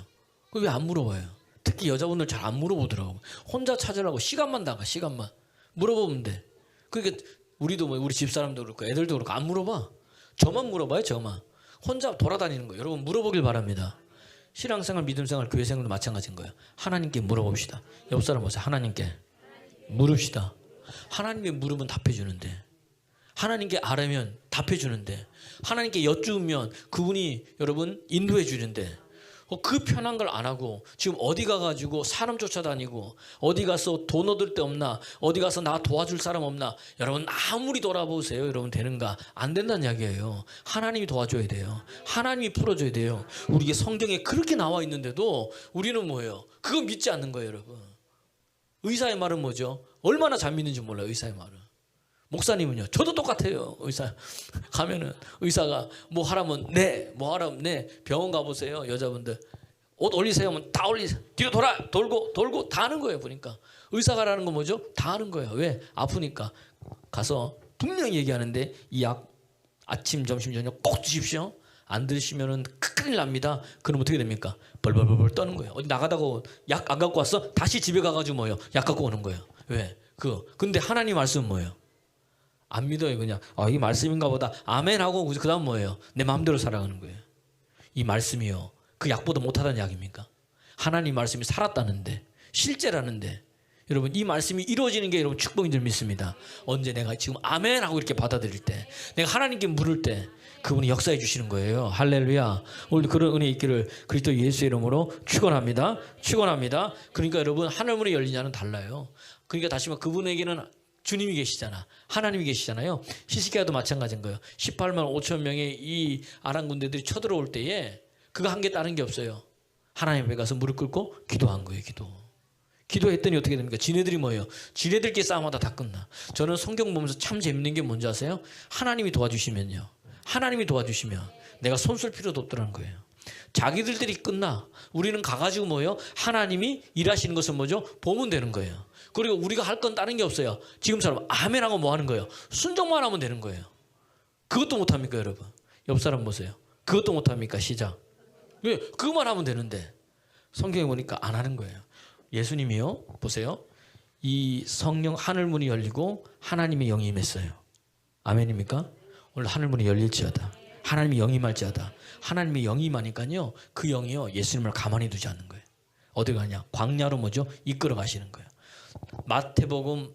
왜 안 물어봐요? 특히 여자분들 잘 안 물어보더라고. 혼자 찾으라고 시간만 나가. 시간만 물어보면 돼. 그러니까 우리도 우리 집사람도 그렇고 애들도 그렇고 안 물어봐. 저만 물어봐요. 저만 혼자 돌아다니는 거예요. 여러분 물어보길 바랍니다. 신앙생활, 믿음생활, 교회생활도 마찬가지인 거예요. 하나님께 물어봅시다. 옆 사람 보세요. 하나님께 물읍시다. 하나님께 물으면 답해주는데, 하나님께 알으면 답해주는데, 하나님께 여쭈면 그분이 여러분 인도해 주는데, 그 편한 걸 안 하고 지금 어디 가가지고 사람 쫓아다니고 어디 가서 돈 얻을 데 없나, 어디 가서 나 도와줄 사람 없나. 여러분 아무리 돌아보세요. 여러분 되는가? 안 된다는 이야기예요. 하나님이 도와줘야 돼요. 하나님이 풀어줘야 돼요. 우리 성경에 그렇게 나와 있는데도 우리는 뭐예요? 그거 믿지 않는 거예요, 여러분. 의사의 말은 뭐죠? 얼마나 잘 믿는지 몰라요. 의사의 말은. 목사님은요? 저도 똑같아요. 의사 가면은 의사가 뭐 하라면 네, 뭐 하라면 네. 병원 가보세요. 여자분들 옷 올리세요 하면 다 올리세요. 뒤로 돌고 다 하는 거예요. 보니까 의사가 하라는 건 뭐죠? 다 하는 거예요. 왜? 아프니까. 가서 분명히 얘기하는데 이 약 아침, 점심, 저녁 꼭 드십시오. 안 드시면은 큰일 납니다. 그럼 어떻게 됩니까? 벌벌벌 떠는 거예요. 어디 나가다가 약 안 갖고 왔어? 다시 집에 가가지고 뭐예요? 약 갖고 오는 거예요. 왜? 근데 하나님 말씀은 뭐예요? 안 믿어요. 그냥 이 말씀인가 보다 아멘 하고 그 다음 뭐예요? 내 마음대로 살아가는 거예요. 이 말씀이요 그 약보다 못하다는 약입니까? 하나님 말씀이 살았다는데, 실제라는데, 여러분 이 말씀이 이루어지는 게 여러분 축복인 줄 믿습니다. 언제 내가 지금 아멘 하고 이렇게 받아들일 때, 내가 하나님께 물을 때 그분이 역사해 주시는 거예요. 할렐루야. 오늘 그런 은혜 있기를 그리스도 예수의 이름으로 축원합니다. 축원합니다. 그러니까 여러분 하늘문이 열리냐는 달라요. 그러니까 다시 말해 그분에게는 주님이 계시잖아. 하나님이 계시잖아요. 히스기야도 마찬가지인 거예요. 18만 5천 명의 이 아람 군대들이 쳐들어올 때에 그거 한 게 다른 게 없어요. 하나님 앞에 가서 무릎 꿇고 기도한 거예요. 기도했더니 어떻게 됩니까? 지네들이 뭐예요? 지네들끼리 싸움하다 다 끝나. 저는 성경 보면서 참 재밌는 게 뭔지 아세요? 하나님이 도와주시면 내가 손쓸 필요도 없더라는 거예요. 자기들끼리 끝나. 우리는 가가지고 뭐예요? 하나님이 일하시는 것은 뭐죠? 보면 되는 거예요. 그리고 우리가 할 건 다른 게 없어요. 지금처럼 아멘하고 뭐 하는 거예요? 순종만 하면 되는 거예요. 그것도 못합니까 여러분? 옆 사람 보세요. 그것도 못합니까? 시작. 왜? 그것만 하면 되는데 성경에 보니까 안 하는 거예요. 예수님이요 보세요. 이 성령 하늘문이 열리고 하나님의 영이 임했어요. 아멘입니까? 오늘 하늘문이 열릴지어다. 하나님이 영이 임할지어다. 하나님의 영이 임하니까요 그 영이요 예수님을 가만히 두지 않는 거예요. 어디 가냐? 광야로 뭐죠? 이끌어 가시는 거예요. 마태복음,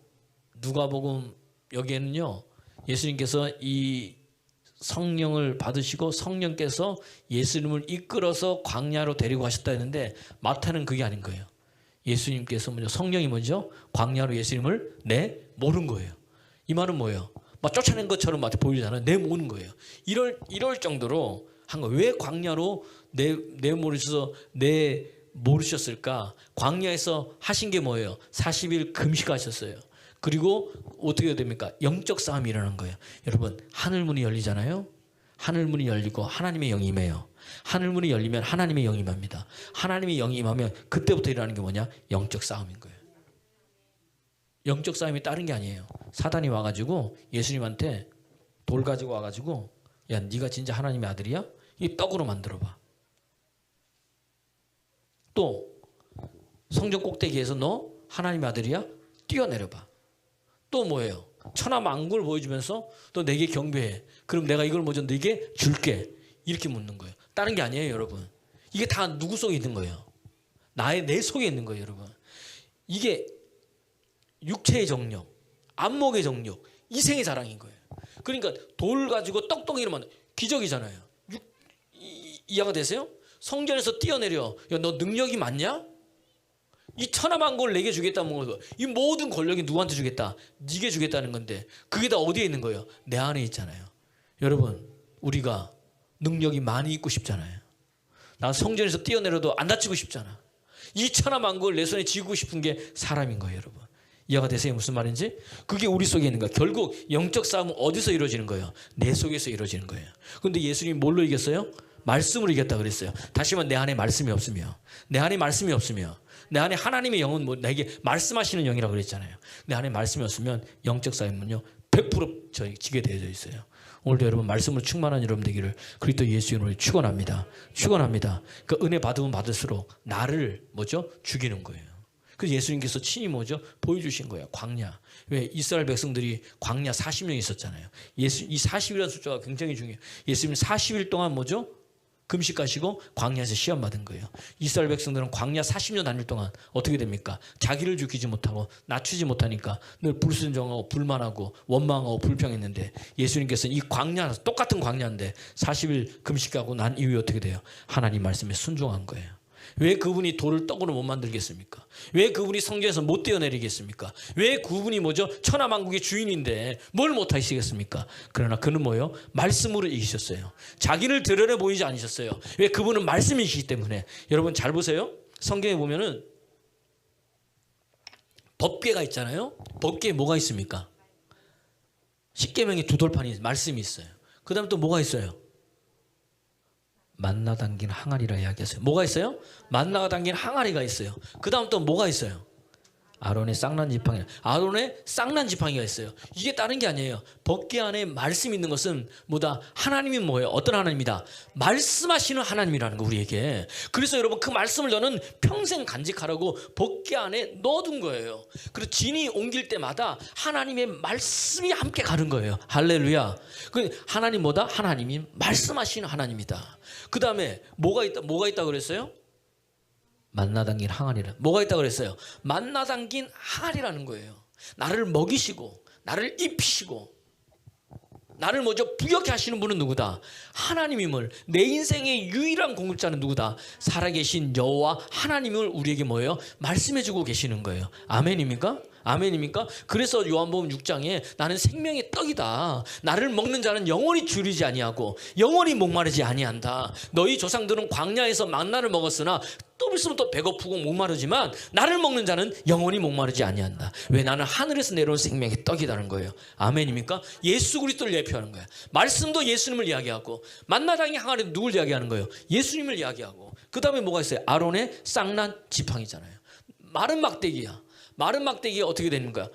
누가복음 여기에는요 예수님께서 이 성령을 받으시고 성령께서 예수님을 이끌어서 광야로 데리고 가셨다 했는데 마태는 그게 아닌 거예요. 예수님께서 먼저 성령이 먼저 광야로 예수님을 모른 거예요. 이 말은 뭐예요? 막 쫓아낸 것처럼 막 보이잖아요. 모는 거예요. 이럴 정도로 한 거. 왜 광야로 모르셨을까? 광야에서 하신 게 뭐예요? 40일 금식하셨어요. 그리고 어떻게 됩니까? 영적 싸움이 일어난 거예요. 여러분, 하늘문이 열리잖아요. 하늘문이 열리고 하나님의 영이 임해요. 하늘문이 열리면 하나님의 영이 임합니다. 하나님의 영이 임하면 그때부터 일어나는 게 뭐냐? 영적 싸움인 거예요. 영적 싸움이 다른 게 아니에요. 사단이 와가지고 예수님한테 돌 가지고 와가지고, 야, 네가 진짜 하나님의 아들이야? 이 떡으로 만들어봐. 또 성전 꼭대기에서 너 하나님의 아들이야? 뛰어내려봐. 또 뭐예요? 천하만국을 보여주면서 또 내게 경배해. 그럼 내가 이걸 먼저 네게 줄게. 이렇게 묻는 거예요. 다른 게 아니에요, 여러분. 이게 다 누구 속에 있는 거예요? 내 속에 있는 거예요, 여러분. 이게 육체의 정욕, 안목의 정욕, 이생의 자랑인 거예요. 그러니까 돌 가지고 떡덩이로 만든 기적이잖아요. 이해가 되세요? 성전에서 뛰어내려. 야, 너 능력이 많냐? 이 천하만국을 내게 주겠다는 거예요. 이 모든 권력이 누구한테 주겠다? 네게 주겠다는 건데 그게 다 어디에 있는 거예요? 내 안에 있잖아요. 여러분, 우리가 능력이 많이 있고 싶잖아요. 나 성전에서 뛰어내려도 안 다치고 싶잖아. 이 천하만국을 내 손에 쥐고 싶은 게 사람인 거예요, 여러분. 이해가 되세요? 무슨 말인지? 그게 우리 속에 있는 거야. 결국 영적 싸움은 어디서 이루어지는 거예요? 내 속에서 이루어지는 거예요. 그런데 예수님이 뭘로 이겼어요? 말씀으로 이겼다 그랬어요. 다시 말하면 내 안에 말씀이 없으며, 내 안에 말씀이 없으며, 내 안에 하나님의 영은 뭐 나에게 말씀하시는 영이라고 그랬잖아요. 내 안에 말씀이 없으면 영적 싸움은요 100% 저희 지게 되어져 있어요. 오늘도 여러분 말씀으로 충만한 여러분 되기를 그리스도 예수 이름으로 축원합니다. 축원합니다. 그 은혜 받으면 받을수록 나를 뭐죠? 죽이는 거예요. 그래서 예수님께서 친히 뭐죠? 보여주신 거예요. 광야. 왜 이스라엘 백성들이 광야 40년 있었잖아요. 이 40이라는 숫자가 굉장히 중요해요. 예수님 40일 동안 뭐죠? 금식하시고 광야에서 시험 받은 거예요. 이스라엘 백성들은 광야 40년 다닐 동안 어떻게 됩니까? 자기를 죽이지 못하고 낮추지 못하니까 늘 불순종하고 불만하고 원망하고 불평했는데 예수님께서는 이 광야, 똑같은 광야인데 40일 금식하고 난 이후에 어떻게 돼요? 하나님 말씀에 순종한 거예요. 왜 그분이 돌을 떡으로 못 만들겠습니까? 왜 그분이 성전에서 못 뛰어내리겠습니까? 왜 그분이 뭐죠? 천하만국의 주인인데 뭘 못하시겠습니까? 그러나 그는 뭐예요? 말씀으로 이기셨어요. 자기를 드러내 보이지 않으셨어요. 왜? 그분은 말씀이시기 때문에. 여러분 잘 보세요. 성경에 보면은 법궤가 있잖아요. 법궤에 뭐가 있습니까? 십계명의 두 돌판이 말씀이 있어요. 그 다음에 또 뭐가 있어요? 만나 담긴 항아리라 이야기했어요. 뭐가 있어요? 만나가 담긴 항아리가 있어요. 그 다음 또 뭐가 있어요? 아론의 쌍난 지팡이. 아론의 쌍난 지팡이가 있어요. 이게 다른 게 아니에요. 법궤 안에 말씀이 있는 것은 뭐다? 하나님이 뭐예요? 어떤 하나님이다? 말씀하시는 하나님이라는 거 우리에게. 그래서 여러분 그 말씀을 너는 평생 간직하라고 법궤 안에 넣어둔 거예요. 그리고 진이 옮길 때마다 하나님의 말씀이 함께 가는 거예요. 할렐루야. 그 하나님 뭐다? 하나님이 말씀하시는 하나님이다. 그 다음에 뭐가 있다 그랬어요? 만나 담긴 항아리라. 뭐가 있다고 그랬어요? 만나 담긴 항아리라는 거예요. 나를 먹이시고 나를 입히시고 나를 먼저 부욕해 하시는 분은 누구다? 하나님임을. 내 인생의 유일한 공급자는 누구다? 살아계신 여호와 하나님을 우리에게 뭐예요? 말씀해 주고 계시는 거예요. 아멘입니까? 아멘입니까? 그래서 요한복음 6장에 나는 생명의 떡이다. 나를 먹는 자는 영원히 줄이지 아니하고 영원히 목마르지 아니한다. 너희 조상들은 광야에서 만나를 먹었으나 또 있으면 또 배고프고 목마르지만 나를 먹는 자는 영원히 목마르지 아니한다. 왜? 나는 하늘에서 내려온 생명의 떡이라는 거예요. 아멘입니까? 예수 그리스도를 예표하는 거예요. 말씀도 예수님을 이야기하고 만나당의 항아리도 누굴 이야기하는 거예요? 예수님을 이야기하고. 그 다음에 뭐가 있어요? 아론의 쌍난 지팡이잖아요. 마른 막대기야. 마른 막대기에 어떻게 되는 거야?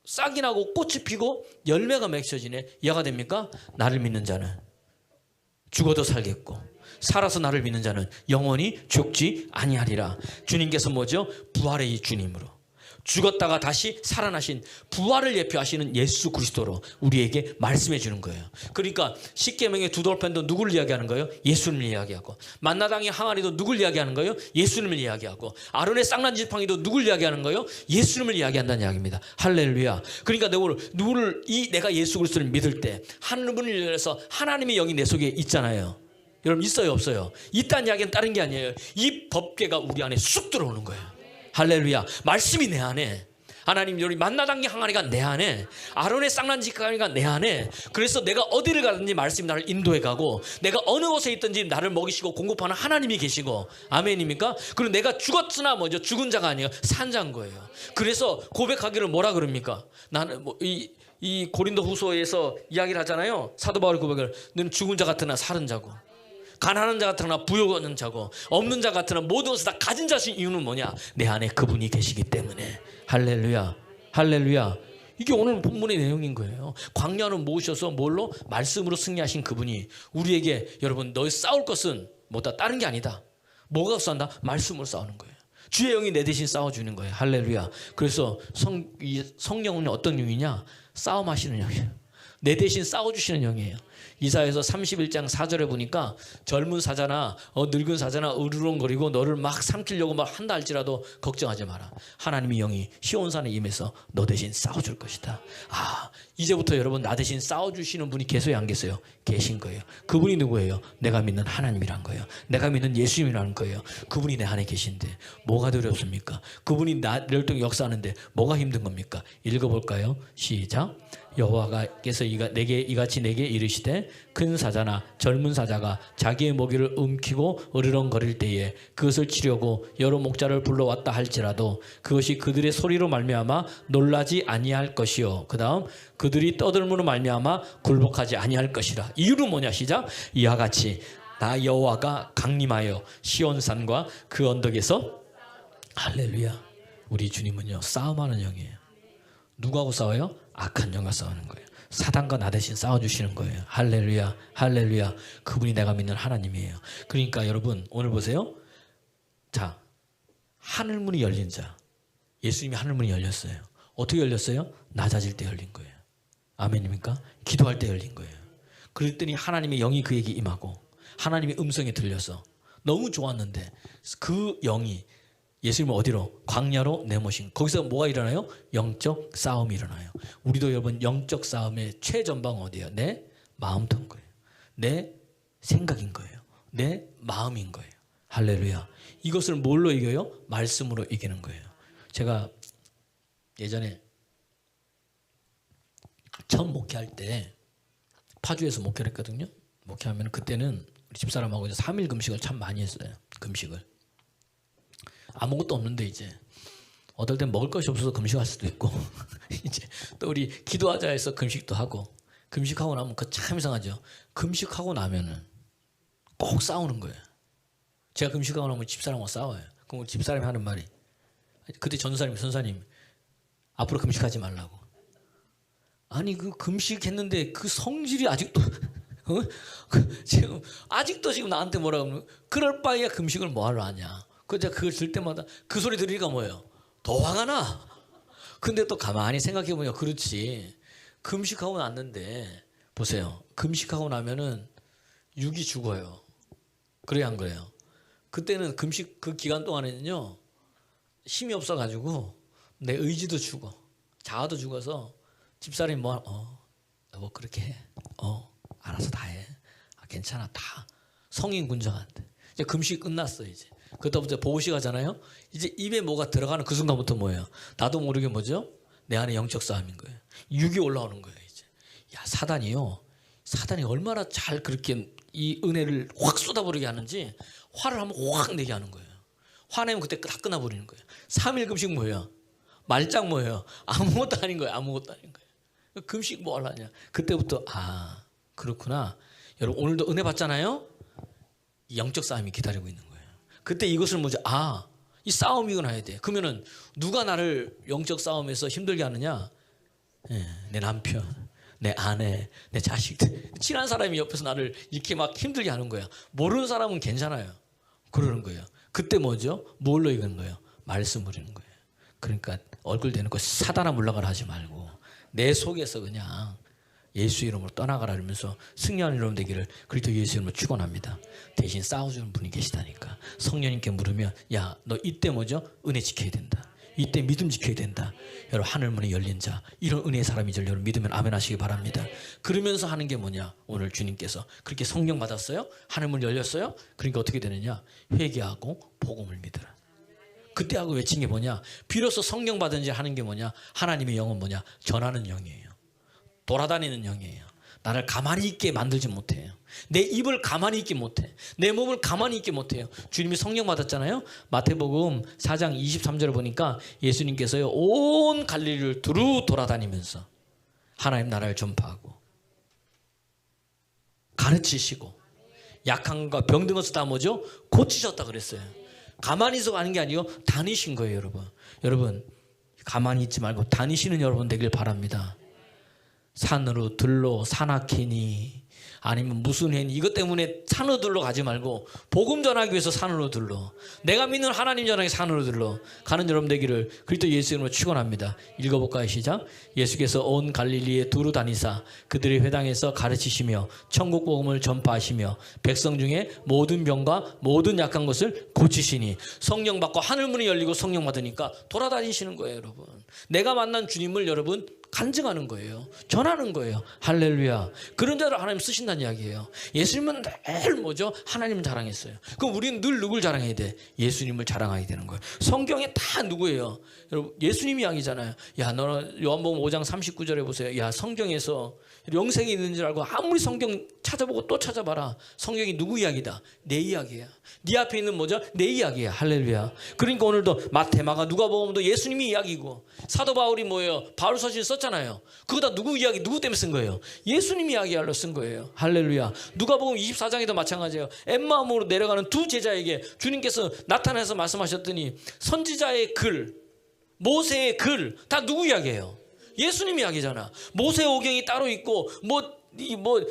싹이 나고 꽃이 피고 열매가 맺혀지네. 이해가 됩니까? 나를 믿는 자는 죽어도 살겠고 살아서 나를 믿는 자는 영원히 죽지 아니하리라. 주님께서 뭐죠? 부활의 주님으로 죽었다가 다시 살아나신 부활을 예표하시는 예수 그리스도로 우리에게 말씀해 주는 거예요. 그러니까 십계명의 두 돌판도 누구를 이야기하는 거예요? 예수님을 이야기하고 만나당의 항아리도 누구를 이야기하는 거예요? 예수님을 이야기하고 아론의 쌍난 지팡이도 누구를 이야기하는 거예요? 예수님을 이야기한다는 이야기입니다. 할렐루야. 그러니까 내가 예수 그리스도를 믿을 때 하늘문을 열어서 하나님의 영이 내 속에 있잖아요. 여러분 있어요 없어요? 있다는 이야기는 다른 게 아니에요. 이 법궤가 우리 안에 쑥 들어오는 거예요. 할렐루야. 말씀이 내 안에, 하나님 여기 만나당기 항아리가 내 안에, 아론의 쌍난지 항아리가 내 안에. 그래서 내가 어디를 가든지 말씀이 나를 인도해 가고, 내가 어느 곳에 있든지 나를 먹이시고 공급하는 하나님이 계시고. 아멘입니까? 그리고 내가 죽었으나 뭐죠? 죽은 자가 아니에요. 산 자인 거예요. 그래서 고백하기를 뭐라 그럽니까? 나는 이 고린도 후서에서 이야기를 하잖아요. 사도 바울의 고백을, 너는 죽은 자 같으나 살은 자고, 가난한 자 같으나 부유가 없는 자고, 없는 자 같으나 모든 것을 다 가진 자신 이유는 뭐냐? 내 안에 그분이 계시기 때문에. 할렐루야. 할렐루야. 이게 오늘 본문의 내용인 거예요. 광야로 모으셔서 뭘로? 말씀으로 승리하신 그분이 우리에게, 여러분 너 싸울 것은 뭐다 다른 게 아니다. 뭐가 싸운다? 말씀으로 싸우는 거예요. 주의 영이 내 대신 싸워주는 거예요. 할렐루야. 그래서 성령은 어떤 영이냐? 싸움하시는 영이에요. 내 대신 싸워주시는 영이에요. 이사야서 31장 4절에 보니까 젊은 사자나 늙은 사자나 으르렁거리고 너를 막 삼키려고 막 한다 할지라도 걱정하지 마라. 하나님의 영이 시온산에 임해서 너 대신 싸워줄 것이다. 이제부터 여러분 나 대신 싸워주시는 분이 계세요 안 계세요? 계신 거예요. 그분이 누구예요? 내가 믿는 하나님이란 거예요. 내가 믿는 예수님이라는 거예요. 그분이 내 안에 계신데 뭐가 두렵습니까? 그분이 나를 통해 역사하는데 뭐가 힘든 겁니까? 읽어볼까요? 시작. 여호와께서 이같이 내게 이르시되 큰 사자나 젊은 사자가 자기의 먹이를 움키고 으르렁거릴 때에 그것을 치려고 여러 목자를 불러왔다 할지라도 그것이 그들의 소리로 말미암아 놀라지 아니할 것이요. 그 다음 그들이 떠들므로 말미암아 굴복하지 아니할 것이라. 이유는 뭐냐? 시작. 이와 같이 나 여호와가 강림하여 시온산과 그 언덕에서. 할렐루야. 우리 주님은요 싸움하는 영이에요. 누구하고 싸워요? 악한 영과 싸우는 거예요. 사단과 나 대신 싸워주시는 거예요. 할렐루야. 할렐루야. 그분이 내가 믿는 하나님이에요. 그러니까 여러분 오늘 보세요. 자, 하늘문이 열린 자, 예수님이 하늘문이 열렸어요. 어떻게 열렸어요? 낮아질 때 열린 거예요. 아멘입니까? 기도할 때 열린 거예요. 그랬더니 하나님의 영이 그에게 임하고 하나님의 음성이 들려서 너무 좋았는데 그 영이 예수님을 어디로? 광야로 내모신. 거기서 뭐가 일어나요? 영적 싸움이 일어나요. 우리도 여러분 영적 싸움의 최전방 어디예요? 내 마음터인 거예요. 내 생각인 거예요. 내 마음인 거예요. 할렐루야. 이것을 뭘로 이겨요? 말씀으로 이기는 거예요. 제가 예전에 처음 목회할 때 파주에서 목회를 했거든요. 목회하면 그때는 우리 집사람하고 이제 3일 금식을 참 많이 했어요. 금식을. 아무것도 없는데 이제 어떨 땐 먹을 것이 없어서 금식할 수도 있고 이제 또 우리 기도하자 해서 금식도 하고, 금식하고 나면 그 참 이상하죠. 금식하고 나면은 꼭 싸우는 거예요. 제가 금식하고 나면 집사람하고 싸워요. 그럼 집사람이 하는 말이, 그때 전사님 앞으로 금식하지 말라고. 아니 그 금식했는데 그 성질이 아직도 지금 아직도 지금 나한테 뭐라 그러면, 그럴 바에야 금식을 뭐하러 하냐. 그래서 제가 그걸 들 때마다 그 소리 들으니까 뭐예요? 더 화가 나. 근데 또 가만히 생각해보면 그렇지. 금식하고 났는데 보세요. 금식하고 나면은 육이 죽어요. 그래야 안 그래요? 그때는 금식 그 기간 동안에는요 힘이 없어가지고 내 의지도 죽어, 자아도 죽어서 집사람이 여보 그렇게 해. 알아서 다 해. 괜찮아. 다 성인 군자한테. 이제 금식 끝났어 이제. 그때부터 보호식 하잖아요. 이제 입에 뭐가 들어가는 그 순간부터 뭐예요? 나도 모르게 뭐죠? 내 안에 영적 싸움인 거예요. 육이 올라오는 거예요 이제. 야 사단이 얼마나 잘 그렇게 이 은혜를 확 쏟아버리게 하는지, 화를 하면 확 내게 하는 거예요. 화내면 그때 다 끝나버리는 거예요. 3일 금식 뭐예요? 말짱 뭐예요? 아무것도 아닌 거예요. 아무것도 아닌 거예요. 금식 뭐 하려냐. 그때부터 그렇구나. 여러분 오늘도 은혜 받잖아요. 영적 싸움이 기다리고 있는 거예요. 그때 이것을 뭐죠? 이 싸움이 일어나야 돼. 그러면은 누가 나를 영적 싸움에서 힘들게 하느냐? 내 남편, 내 아내, 내 자식들, 친한 사람이 옆에서 나를 이렇게 막 힘들게 하는 거야. 모르는 사람은 괜찮아요. 그러는 거예요. 그때 뭐죠? 뭘로 이기는 거예요? 말씀으로 이기는 거예요. 그러니까 얼굴 대놓고 사단아 물러가라 하지 말고 내 속에서 그냥 예수 이름으로 떠나가라 이러면서 승리하는 여러분 되기를 그리스도 예수 이름으로 축원합니다. 대신 싸워주는 분이 계시다니까. 성령님께 물으면 야 너 이때 뭐죠? 은혜 지켜야 된다. 이때 믿음 지켜야 된다. 여러분 하늘문이 열린 자, 이런 은혜의 사람이 절 여러분 믿으면 아멘 하시기 바랍니다. 그러면서 하는 게 뭐냐? 오늘 주님께서 그렇게 성령 받았어요? 하늘문 열렸어요? 그러니까 어떻게 되느냐? 회개하고 복음을 믿으라. 그때 하고 외친 게 뭐냐? 비로소 성령 받은 지 하는 게 뭐냐? 하나님의 영은 뭐냐? 전하는 영이에요. 돌아다니는 영이에요. 나를 가만히 있게 만들지 못해요. 내 입을 가만히 있게 못해. 내 몸을 가만히 있게 못해요. 주님이 성령 받았잖아요. 마태복음 4장 23절을 보니까 예수님께서요 온 갈릴리를 두루 돌아다니면서 하나님 나라를 전파하고 가르치시고 약한 것과 병든 것을 다 뭐죠? 고치셨다 그랬어요. 가만히 있어 가는 게 아니고 다니신 거예요. 여러분. 여러분 가만히 있지 말고 다니시는 여러분 되길 바랍니다. 산으로 들로 산악회니 아니면 무슨 회니 이것 때문에 산으로 들로 가지 말고 복음 전하기 위해서 산으로 들로 내가 믿는 하나님 전하기 산으로 들로 가는 여러분 되기를 그리스도 예수 이름으로 축원합니다. 읽어볼까요? 시작. 예수께서 온 갈릴리에 두루 다니사 그들의 회당에서 가르치시며 천국 복음을 전파하시며 백성 중에 모든 병과 모든 약한 것을 고치시니 성령 받고 하늘문이 열리고 성령 받으니까 돌아다니시는 거예요. 여러분 내가 만난 주님을 여러분 간증하는 거예요. 전하는 거예요. 할렐루야. 그런 자를 하나님 쓰신다는 이야기예요. 예수님은 늘 뭐죠? 하나님을 자랑했어요. 그럼 우리는 늘 누굴 자랑해야 돼? 예수님을 자랑하게 되는 거예요. 성경에 다 누구예요? 여러분 예수님 이야기잖아요. 야 너는 요한복음 5장 39절에 보세요. 야 성경에서 영생이 있는 줄 알고 아무리 성경 찾아보고 또 찾아봐라. 성경이 누구 이야기다? 내 이야기야. 네 앞에 있는 뭐죠? 내 이야기야. 할렐루야. 그러니까 오늘도 마태, 마가, 누가복음도 예수님이 이야기고 사도 바울이 뭐예요? 바울 서신 썼잖아요. 그거 다 누구 이야기, 누구 때문에 쓴 거예요? 예수님 이야기하러 쓴 거예요. 할렐루야. 누가복음 24장에도 마찬가지예요. 엠마음으로 내려가는 두 제자에게 주님께서 나타나서 말씀하셨더니 선지자의 글, 모세의 글 다 누구 이야기예요? 예수님 이야기잖아. 모세 오경이 따로 있고 뭐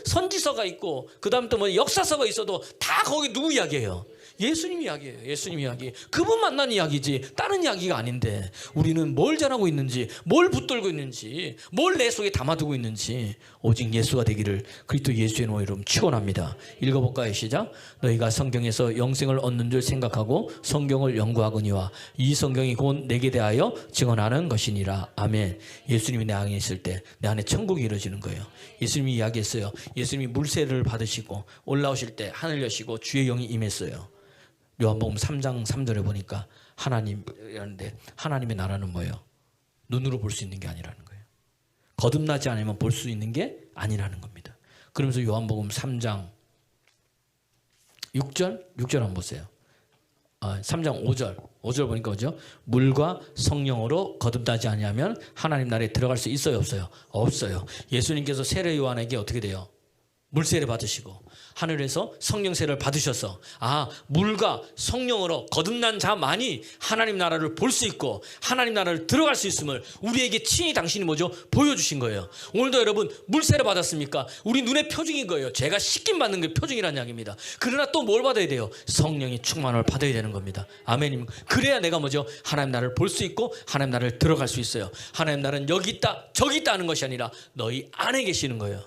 선지서가 있고 그다음 또 뭐 역사서가 있어도 다 거기 누구 이야기예요? 예수님 이야기예요. 예수님 이야기. 그분 만난 이야기지 다른 이야기가 아닌데 우리는 뭘 전하고 있는지 뭘 붙들고 있는지 뭘 내 속에 담아두고 있는지 오직 예수가 되기를 그리스도 예수의 이름 축원합니다. 읽어볼까요? 시작. 너희가 성경에서 영생을 얻는 줄 생각하고 성경을 연구하거니와 이 성경이 곧 내게 대하여 증언하는 것이니라. 아멘. 예수님이 내 안에 있을 때 내 안에 천국이 이루어지는 거예요. 예수님이 이야기했어요. 예수님이 물세를 받으시고 올라오실 때 하늘 여시고 주의 영이 임했어요. 요한복음 3장 3절에 보니까 하나님이라는데 하나님의 나라는 뭐예요? 눈으로 볼 수 있는 게 아니라는 거예요. 거듭나지 않으면 볼 수 있는 게 아니라는 겁니다. 그러면서 요한복음 3장 6절 한번 보세요. 3장 5절 보니까 뭐죠? 물과 성령으로 거듭나지 아니하면 하나님 나라에 들어갈 수 있어요? 없어요? 없어요. 예수님께서 세례 요한에게 어떻게 돼요? 물세례 받으시고 하늘에서 성령세를 받으셔서 물과 성령으로 거듭난 자만이 하나님 나라를 볼 수 있고 하나님 나라를 들어갈 수 있음을 우리에게 친히 당신이 뭐죠? 보여주신 거예요. 오늘도 여러분 물세례 받았습니까? 우리 눈의 표징인 거예요. 죄가 씻김 받는 게 표징이라는 이야기입니다. 그러나 또 뭘 받아야 돼요? 성령이 충만을 받아야 되는 겁니다. 아멘입니다. 그래야 내가 뭐죠? 하나님 나라를 볼 수 있고 하나님 나라를 들어갈 수 있어요. 하나님 나라는 여기 있다 저기 있다 하는 것이 아니라 너희 안에 계시는 거예요.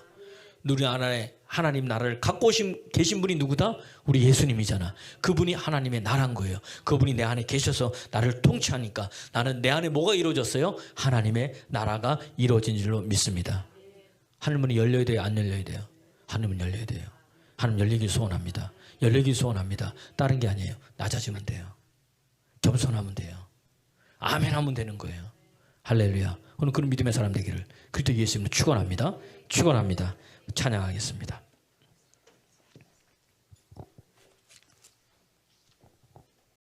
우리 안에 하나님 나라를 갖고 계신 분이 누구다? 우리 예수님이잖아. 그분이 하나님의 나라인 거예요. 그분이 내 안에 계셔서 나를 통치하니까 나는 내 안에 뭐가 이루어졌어요? 하나님의 나라가 이루어진 줄로 믿습니다. 하늘문이 열려야 돼요? 안 열려야 돼요? 하늘문 열려야 돼요. 하늘문 열리길 소원합니다. 열리길 소원합니다. 다른 게 아니에요. 낮아지면 돼요. 겸손하면 돼요. 아멘 하면 되는 거예요. 할렐루야. 오늘 그런 믿음의 사람 되기를 그리스도 예수님을 축원합니다. 축원합니다. 찬양하겠습니다.